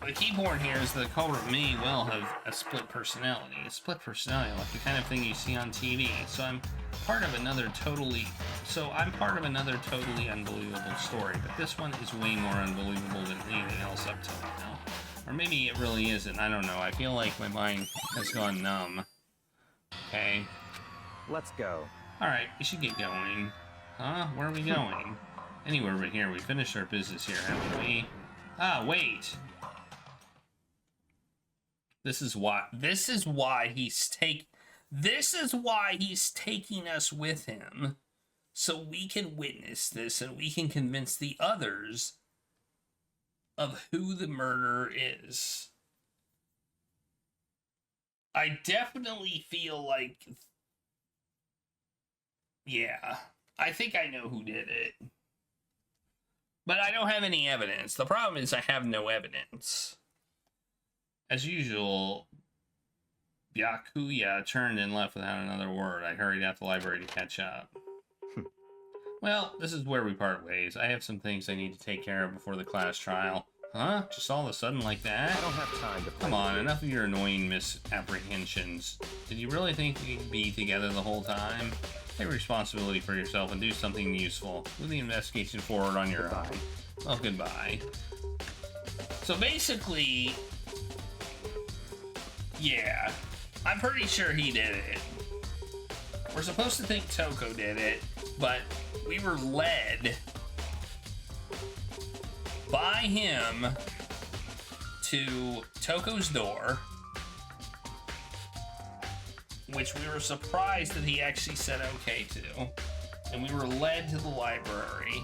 The key point here is the culprit may well have a split personality. A split personality, like the kind of thing you see on TV. So I'm part of another totally unbelievable story, but this one is way more unbelievable than anything else up till now. Or maybe it really isn't, I don't know. I feel like my mind has gone numb. Okay. let's go. Alright, we should get going. Huh? Where are we going? Anywhere but here. We finished our business here, haven't we? Ah, wait! This is why he's taking us with him, so we can witness this and we can convince the others of who the murderer is. I definitely feel like, yeah, I think I know who did it. But I don't have any evidence. The problem is I have no evidence. As usual, Byakuya turned and left without another word. I hurried out the library to catch up. Well, this is where we part ways. I have some things I need to take care of before the class trial. Huh? Just all of a sudden like that? I don't have time to play. Come on, enough of your annoying misapprehensions. Did you really think we'd be together the whole time? Take responsibility for yourself and do something useful. Move the investigation forward on your own. Well, goodbye. So basically, yeah, I'm pretty sure he did it. We're supposed to think Toko did it, but we were led by him to Toko's door, which we were surprised that he actually said okay to, and we were led to the library.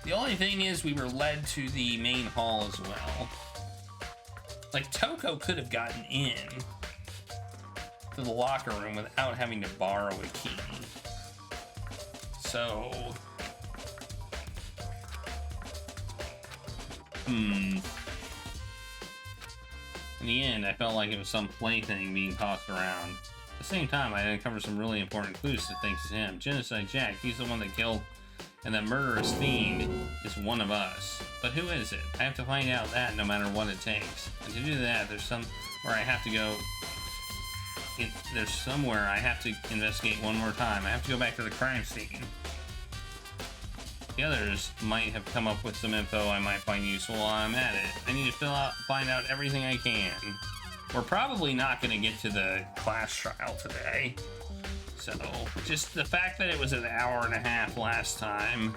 The only thing is we were led to the main hall as well. Like, Toko could have gotten in to the locker room without having to borrow a key. So, in the end, I felt like it was some plaything being tossed around. At the same time, I uncovered some really important clues to thanks to him. Genocide Jack, he's the one that killed, and that murderous fiend is one of us. But who is it? I have to find out that no matter what it takes. And to do that, there's somewhere I have to go. There's somewhere I have to investigate one more time. I have to go back to the crime scene. The others might have come up with some info I might find useful while I'm at it. I need to find out everything I can. We're probably not going to get to the class trial today. So, just the fact that it was an hour and a half last time.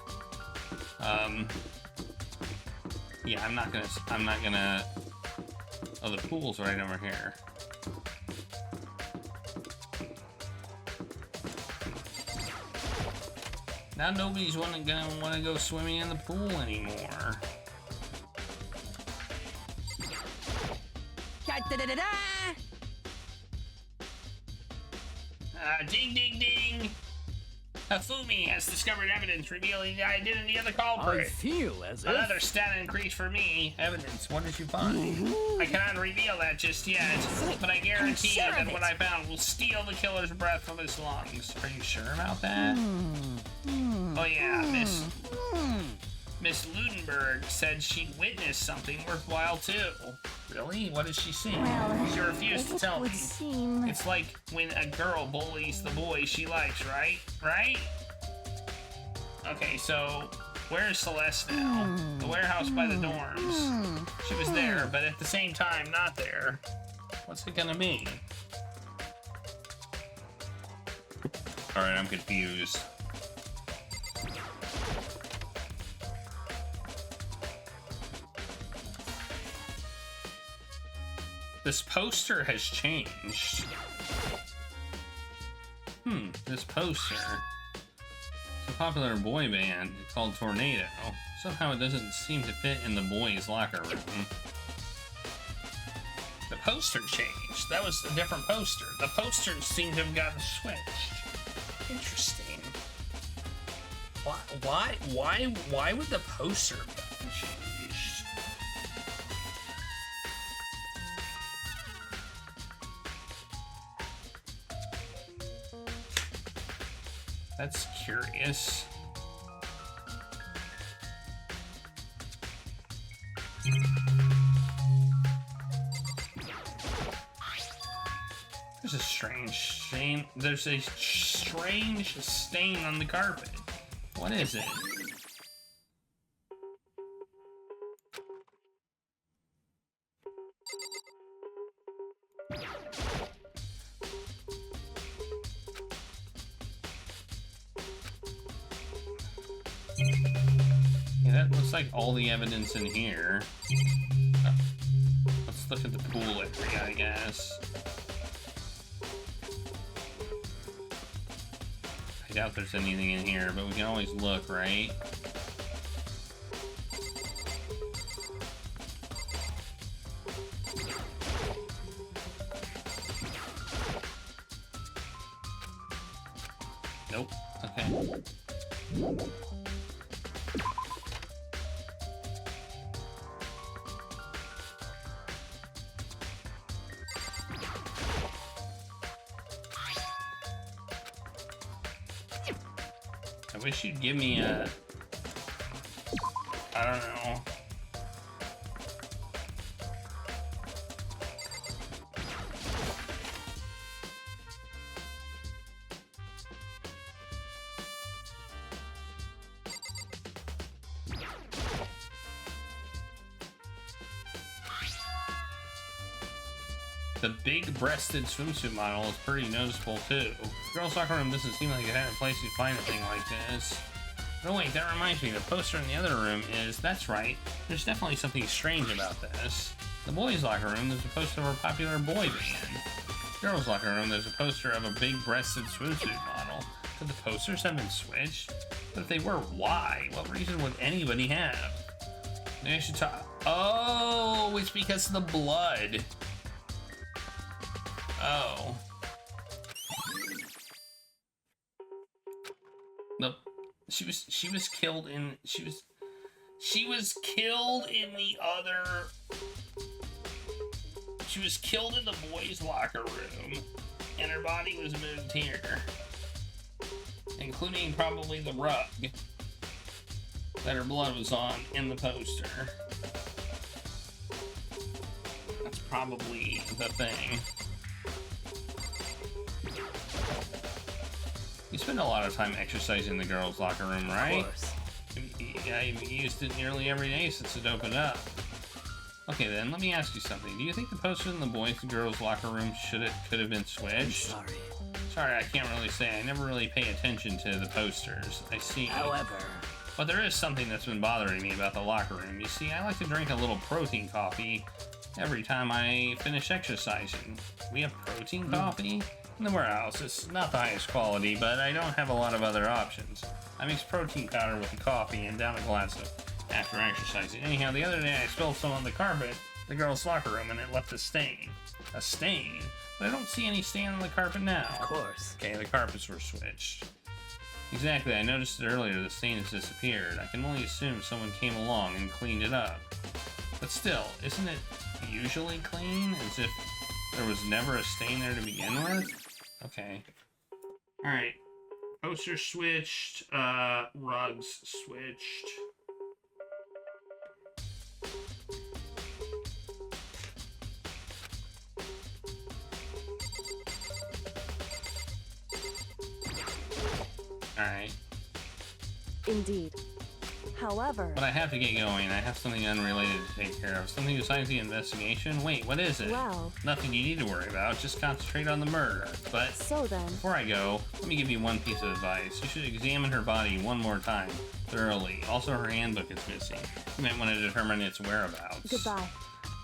Yeah, I'm not gonna, oh, the pool's right over here. Now nobody's gonna want to go swimming in the pool anymore. Ding ding ding! Hafumi has discovered evidence revealing the identity of the culprit. I feel as if... Another stat increase for me. Evidence, what did you find? I cannot reveal that just yet, but I guarantee you that what I found will steal the killer's breath from his lungs. Are you sure about that? Oh yeah, Miss Ludenberg said she witnessed something worthwhile too. Really? What did she see? Well, She refused to tell would me. seem... It's like when a girl bullies the boy she likes, right? Right? Okay, so Where's Celeste now? The warehouse by the dorms. She was there, but at the same time, not there. What's it gonna be? Alright, I'm confused. This poster has changed. This poster. It's a popular boy band called Tornado. Somehow it doesn't seem to fit in the boys' locker room. The poster changed. That was a different poster. The posters seem to have gotten switched. Interesting. Why would the poster have gotten changed? That's curious. There's a strange stain. There's a strange stain on the carpet. What is it? Yeah, that looks like all the evidence in here. Oh, let's look at the pool area, I guess. I doubt there's anything in here, but we can always look, right? Nope. Okay. I wish you'd give me a... I don't know. The big-breasted swimsuit model is pretty noticeable too. The girls' locker room doesn't seem like it had a place to find a thing like this. Oh wait, that reminds me, the poster in the other room is, that's right, there's definitely something strange about this. The boys' locker room, there's a poster of a popular boy band. The girls' locker room, there's a poster of a big-breasted swimsuit model. Could the posters have been switched? But if they were, why? What reason would anybody have? Maybe I should talk... Oh, it's because of the blood. Oh. Nope. She was killed in she was killed in the other she was killed in the boys' locker room and her body was moved here. Including probably the rug that her blood was on in the poster. That's probably the thing. You spend a lot of time exercising in the girls' locker room, right? Of course. Yeah, you've used it nearly every day since it opened up. Okay, then, let me ask you something. Do you think the poster in the boys' and girls' locker room could have been switched? I'm sorry. Sorry, I can't really say. I never really pay attention to the posters. I see. However... But there is something that's been bothering me about the locker room. You see, I like to drink a little protein coffee every time I finish exercising. We have protein coffee? In the warehouse. It's not the highest quality, but I don't have a lot of other options. I mix protein powder with the coffee and down a glass of after exercising. Anyhow, the other day I spilled some on the carpet, the girls' locker room, and it left a stain. A stain? But I don't see any stain on the carpet now. Of course. Okay, the carpets were switched. Exactly, I noticed it earlier, the stain has disappeared. I can only assume someone came along and cleaned it up. But still, isn't it usually clean? As if there was never a stain there to begin with? Okay. Alright. Posters switched, rugs switched. Alright. Indeed. However, But I have to get going. I have something unrelated to take care of. Something besides the investigation? Wait, what is it? well, Nothing you need to worry about. Just concentrate on the murder. But so then, before I go, let me give you one piece of advice. You should examine her body one more time, thoroughly. Also, her handbook is missing. You might want to determine its whereabouts. goodbye.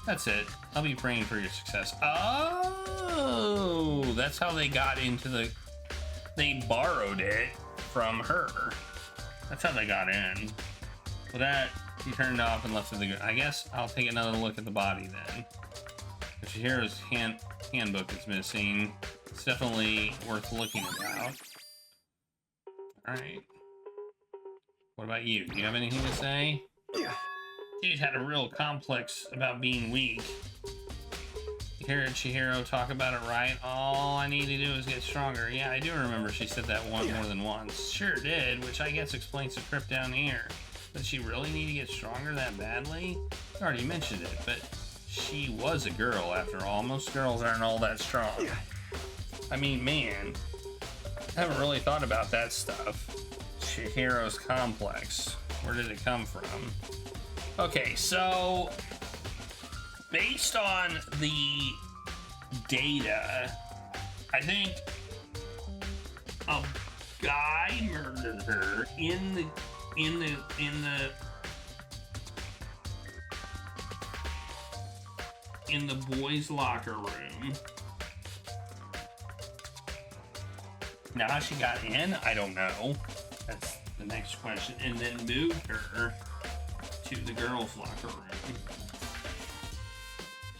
That's it. I'll be praying for your success. Oh, that's how they got into the... They borrowed it from her. That's how they got in. With that, he turned off and left with the... I guess I'll take another look at the body then. If Chihiro's handbook is missing, it's definitely worth looking about. Alright. What about you? Do you have anything to say? Dude had a real complex about being weak. You hear Chihiro talk about it, right? All I need to do is get stronger. Yeah, I do remember she said that more than once. Sure did, which I guess explains the trip down here. Does she really need to get stronger that badly? I already mentioned it, but she was a girl after all. Most girls aren't all that strong. I mean, man, I haven't really thought about that stuff. Chihiro's complex. Where did it come from? Okay, so based on the data, I think a guy murdered her in the boys' locker room. Now how she got in, I don't know. That's the next question. And then moved her to the girls' locker room.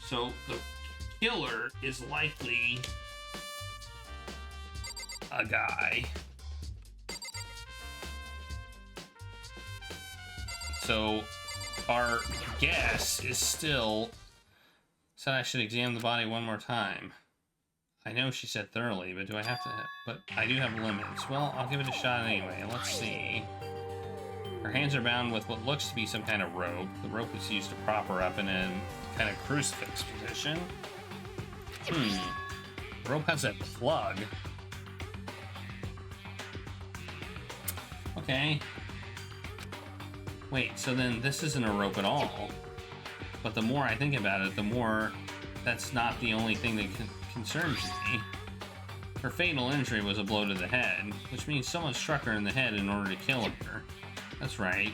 So the killer is likely a guy. So our guess is still said I should examine the body one more time. I know she said thoroughly, but do I have to? But I do have limits. Well, I'll give it a shot anyway. Let's see. Her hands are bound with what looks to be some kind of rope. The rope is used to prop her up in a kind of crucifix position. The rope has that plug. Okay. Wait, so then this isn't a rope at all. But the more I think about it, the more that's not the only thing that concerns me. Her fatal injury was a blow to the head, which means someone struck her in the head in order to kill her. That's right.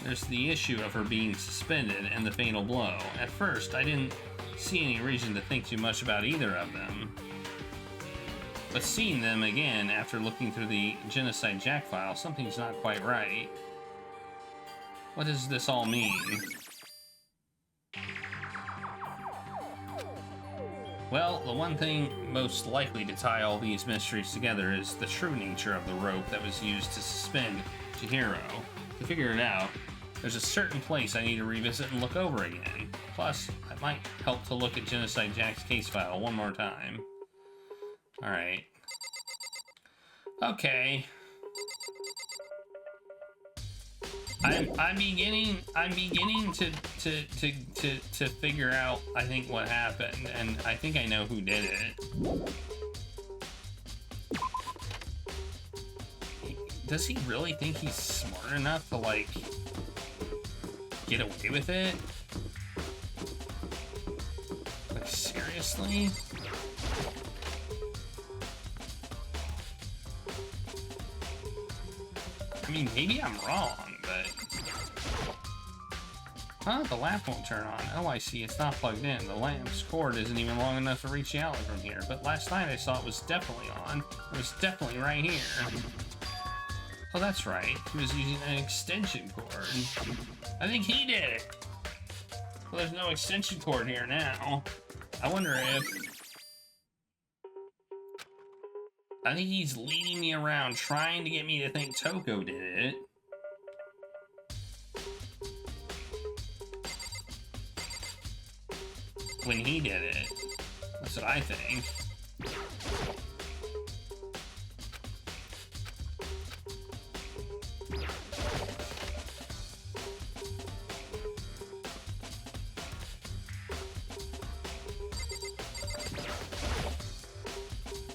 There's the issue of her being suspended and the fatal blow. At first, I didn't see any reason to think too much about either of them. But seeing them again after looking through the Genocide Jack file, something's not quite right. What does this all mean? Well, the one thing most likely to tie all these mysteries together is the true nature of the rope that was used to suspend Chihiro. To figure it out, there's a certain place I need to revisit and look over again. Plus, it might help to look at Genocide Jack's case file one more time. Alright. Okay. I'm beginning to figure out, I think, what happened, and I think I know who did it. Does he really think he's smart enough to, like, get away with it? Like, seriously? I mean, maybe I'm wrong, but... Huh? The lamp won't turn on. Oh, I see. It's not plugged in. The lamp's cord isn't even long enough to reach the outlet from here. But last night I saw it was definitely on. It was definitely right here. Oh, that's right. He was using an extension cord. I think he did it. Well, there's no extension cord here now. I wonder if... I think he's leading me around trying to get me to think Toko did it. When he did it. That's what I think.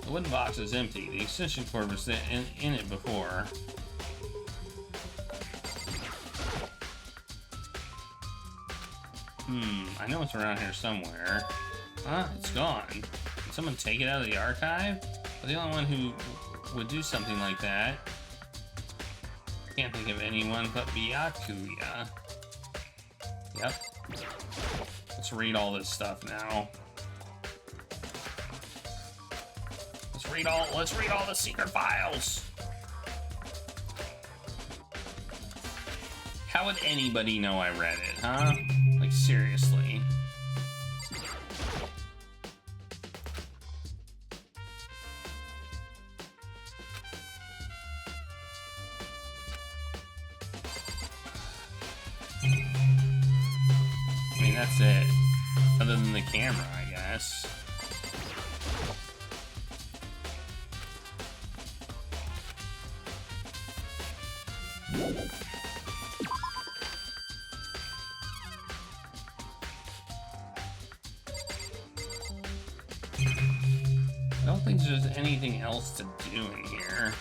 The wooden box is empty. The extension cord was in it before. I know it's around here somewhere. It's gone. Did someone take it out of the archive? I'm the only one who would do something like that. Can't think of anyone but Byakuya. Yep. Let's read all this stuff now. Let's read all the secret files. How would anybody know I read it, huh? Like, seriously. I mean, that's it. Other than the camera, I guess. I don't think there's anything else to do in here.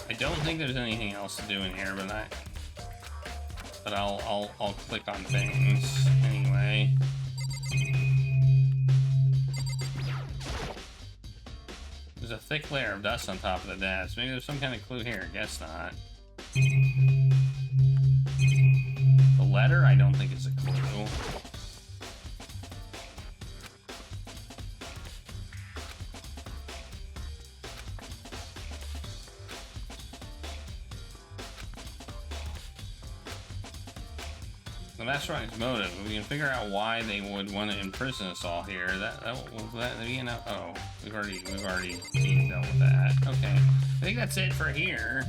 I don't think there's anything else to do in here, but I'll click on things anyway. There's a thick layer of dust on top of the desk. Maybe there's some kind of clue here. Guess not. The letter, I don't think is a clue. The mastermind's motive. We can figure out why they would want to imprison us all here. That you know. Oh, we've already dealt with that. Okay, I think that's it for here.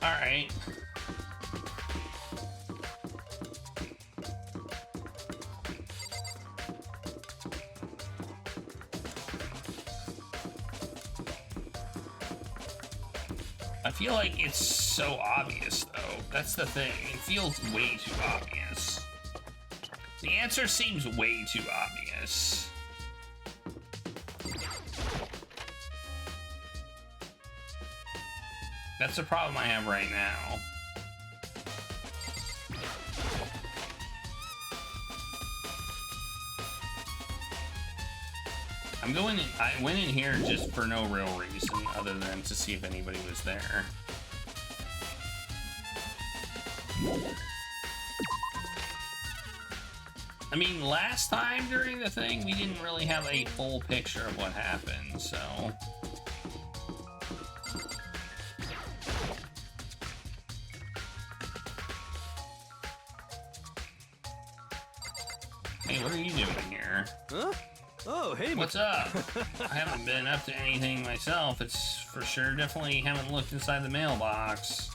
All right. I feel like it's so obvious, though. That's the thing. It feels way too obvious. The answer seems way too obvious. That's the problem I have right now. I went in here just for no real reason other than to see if anybody was there. I mean, last time during the thing, we didn't really have a full picture of what happened, so... Hey, what are you doing here? Huh? Oh, hey, what's up? I haven't been up to anything myself. It's for sure definitely haven't looked inside the mailbox.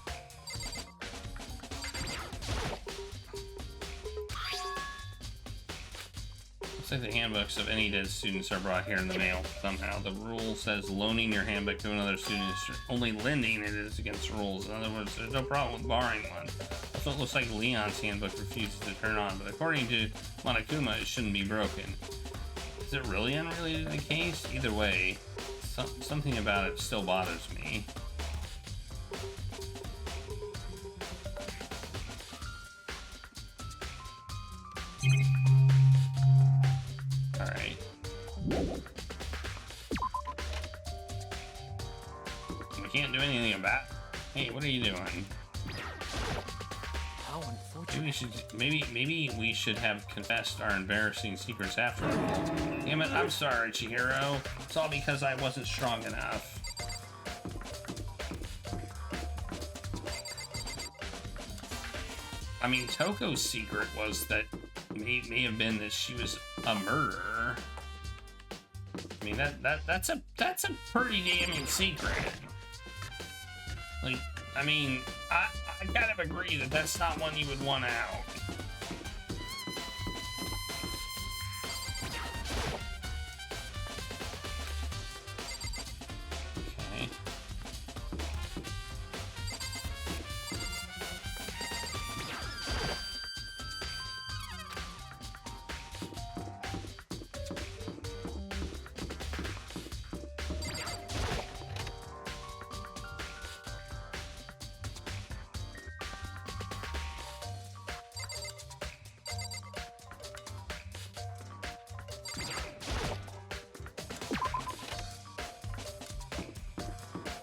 Looks like the handbooks of any dead students are brought here in the mail somehow. The rule says loaning your handbook to another student is only lending it is against rules. In other words, there's no problem with borrowing one. Also, it looks like Leon's handbook refuses to turn on, but according to Monokuma, it shouldn't be broken. Is it really unrelated to the case? Either way, something about it still bothers me. Alright. We can't do anything about it. Hey, what are you doing? How unfortunate. Maybe we should have confessed our embarrassing secrets after all. Damn it, I'm sorry, Chihiro. It's all because I wasn't strong enough. I mean, Toko's secret was that may have been that she was a murderer. I mean, that's a pretty damning secret. Like, I mean, I kind of agree that that's not one you would want out. Okay.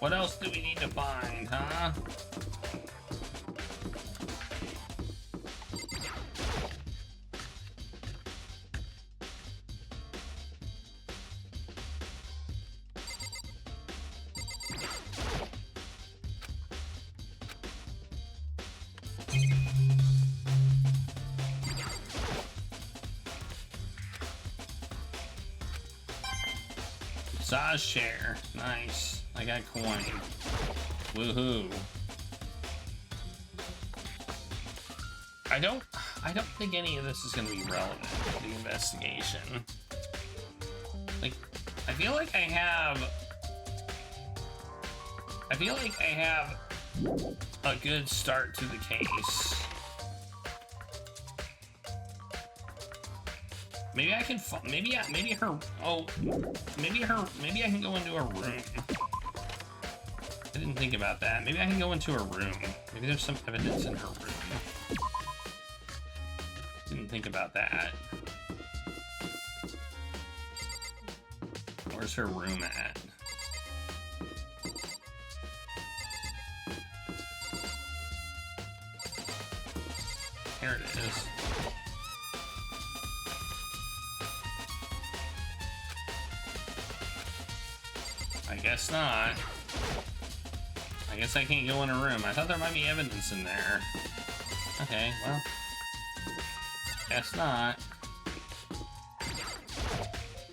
What else do we need to find, huh? Massage chair. Nice. I got coin. Woohoo. I don't think any of this is gonna be relevant to the investigation. Like, I feel like I have a good start to the case. Maybe I can. Maybe I can go into her room. I didn't think about that. Maybe I can go into her room. Maybe there's some evidence in her room. Didn't think about that. Where's her room at? Here it is. I guess not. I guess I can't go in a room. I thought there might be evidence in there. Okay, well. Guess not.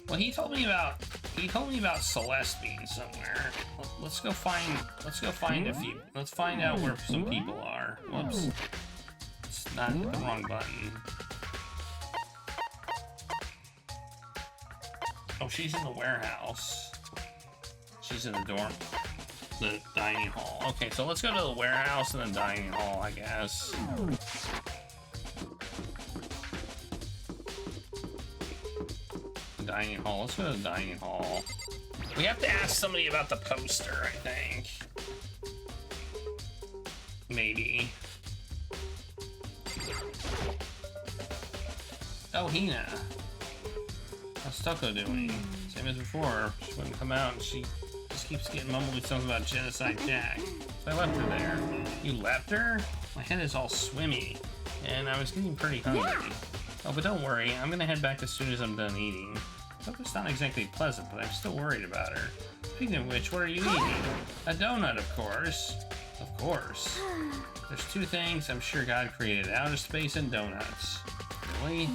Well, he told me about Celeste being somewhere. Let's go find a few. Let's find out where some people are. Whoops. It's not the wrong button. Oh, she's in the warehouse. She's in the dorm, the dining hall. Okay, so let's go to the warehouse and the dining hall, I guess. Dining hall. Let's go to the dining hall. We have to ask somebody about the poster, I think. Maybe. Oh, Hina. How's Toko doing? Same as before. She wouldn't come out and she just keeps getting mumbly something about Genocide Jack. So I left her there. You left her? My head is all swimmy, and I was getting pretty hungry. Yeah. Oh, but don't worry, I'm gonna head back as soon as I'm done eating. Toko's not exactly pleasant, but I'm still worried about her. Speaking of which, what are you eating? A donut, of course. Of course. There's two things I'm sure God created: outer space and donuts. Really?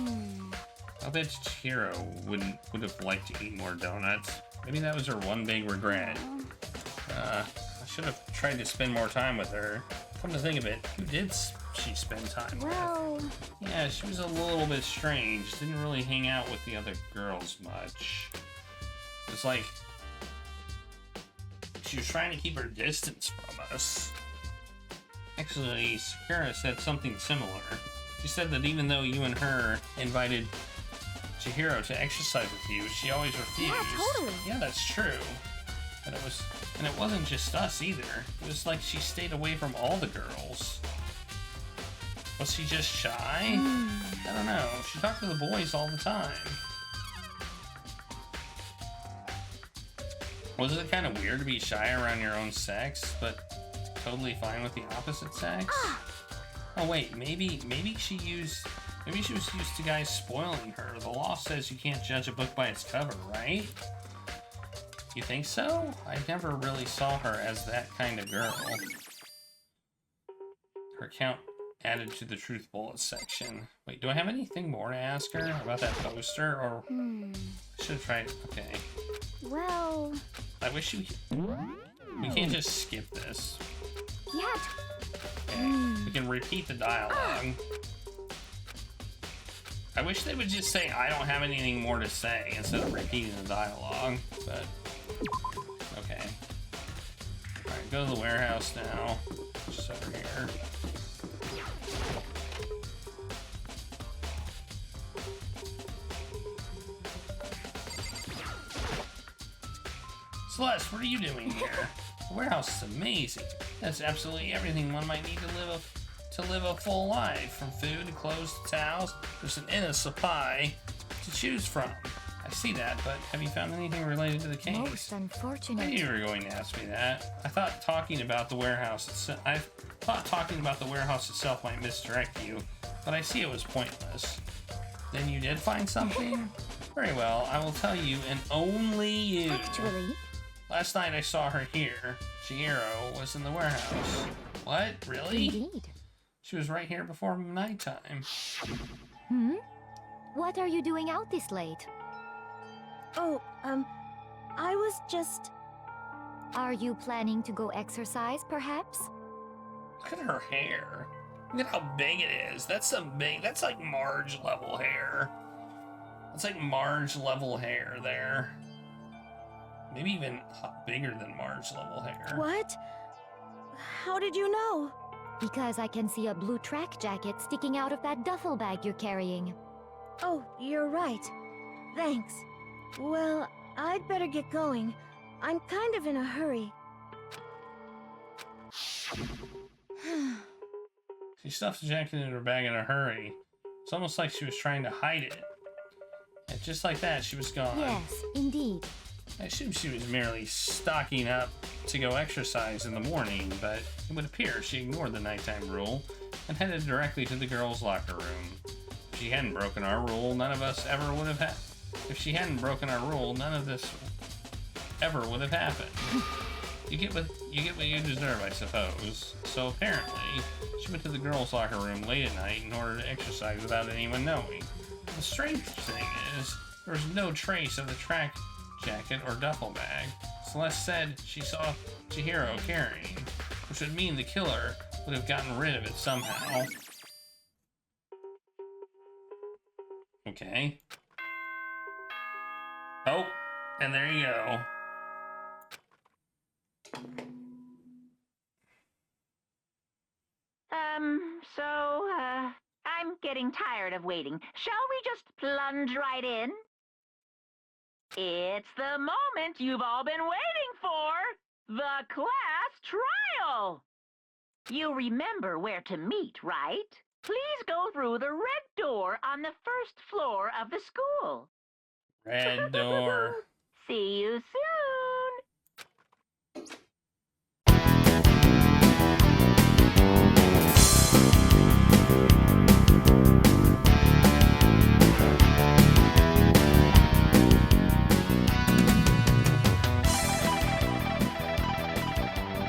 I bet Chihiro would have liked to eat more donuts. Maybe that was her one big regret. I should have tried to spend more time with her. Come to think of it, who did she spend time with? Yeah, she was a little bit strange. Didn't really hang out with the other girls much. It's like she was trying to keep her distance from us. Actually, Sakura said something similar. She said that even though you and her invited Chihiro to exercise with you, she always refused. Yeah, totally. Yeah, that's true. But it wasn't just us either. It was like she stayed away from all the girls. Was she just shy? I don't know. She talked to the boys all the time. Was it kind of weird to be shy around your own sex, but totally fine with the opposite sex? Oh wait, maybe she was used to guys spoiling her. The law says you can't judge a book by its cover, right? You think so? I never really saw her as that kind of girl. Her account added to the truth bullet section. Wait, do I have anything more to ask her about that poster, or I should have tried? Okay. Well, I wish we can't just skip this. yeah. Okay, we can repeat the dialogue. I wish they would just say, I don't have anything more to say, instead of repeating the dialogue, but okay. Alright, go to the warehouse now. Just over here. Celeste, what are you doing here? The warehouse is amazing. That's absolutely everything one might need to live a full life. From food to clothes to towels, there's an endless supply to choose from. I see that, but have you found anything related to the case? Most I knew unfortunate. you were going to ask me that. I thought talking about the warehouse itself might misdirect you, but I see it was pointless. Then you did find something? Very well, I will tell you, and only you. Actually, Last night I saw her here. Chihiro was in the warehouse. What? Really? indeed. She was right here before nighttime. Hmm? What are you doing out this late? Oh, I was just... Are you planning to go exercise, perhaps? Look at her hair. Look at how big it is. That's like Marge level hair. That's like Marge level hair there. Maybe even bigger than Marge level hair. What? How did you know? Because I can see a blue track jacket sticking out of that duffel bag you're carrying. Oh, you're right. Thanks. Well, I'd better get going. I'm kind of in a hurry. She stuffed the jacket in her bag in a hurry. It's almost like she was trying to hide it. And just like that, she was gone. Yes, indeed. I assume she was merely stocking up to go exercise in the morning, but it would appear she ignored the nighttime rule and headed directly to the girls' locker room. If she hadn't broken our rule, none of us ever would have had. If she hadn't broken our rule, none of this ever would have happened. You get what you deserve, I suppose. So apparently, she went to the girls' locker room late at night in order to exercise without anyone knowing. The strange thing is, there was no trace of the track jacket or duffel bag. Celeste said she saw Chihiro carrying, which would mean the killer would have gotten rid of it somehow. Okay. Oh, and there you go. I'm getting tired of waiting. Shall we just plunge right in? It's the moment you've all been waiting for! The class trial! You remember where to meet, right? Please go through the red door on the first floor of the school. Red door. See you soon!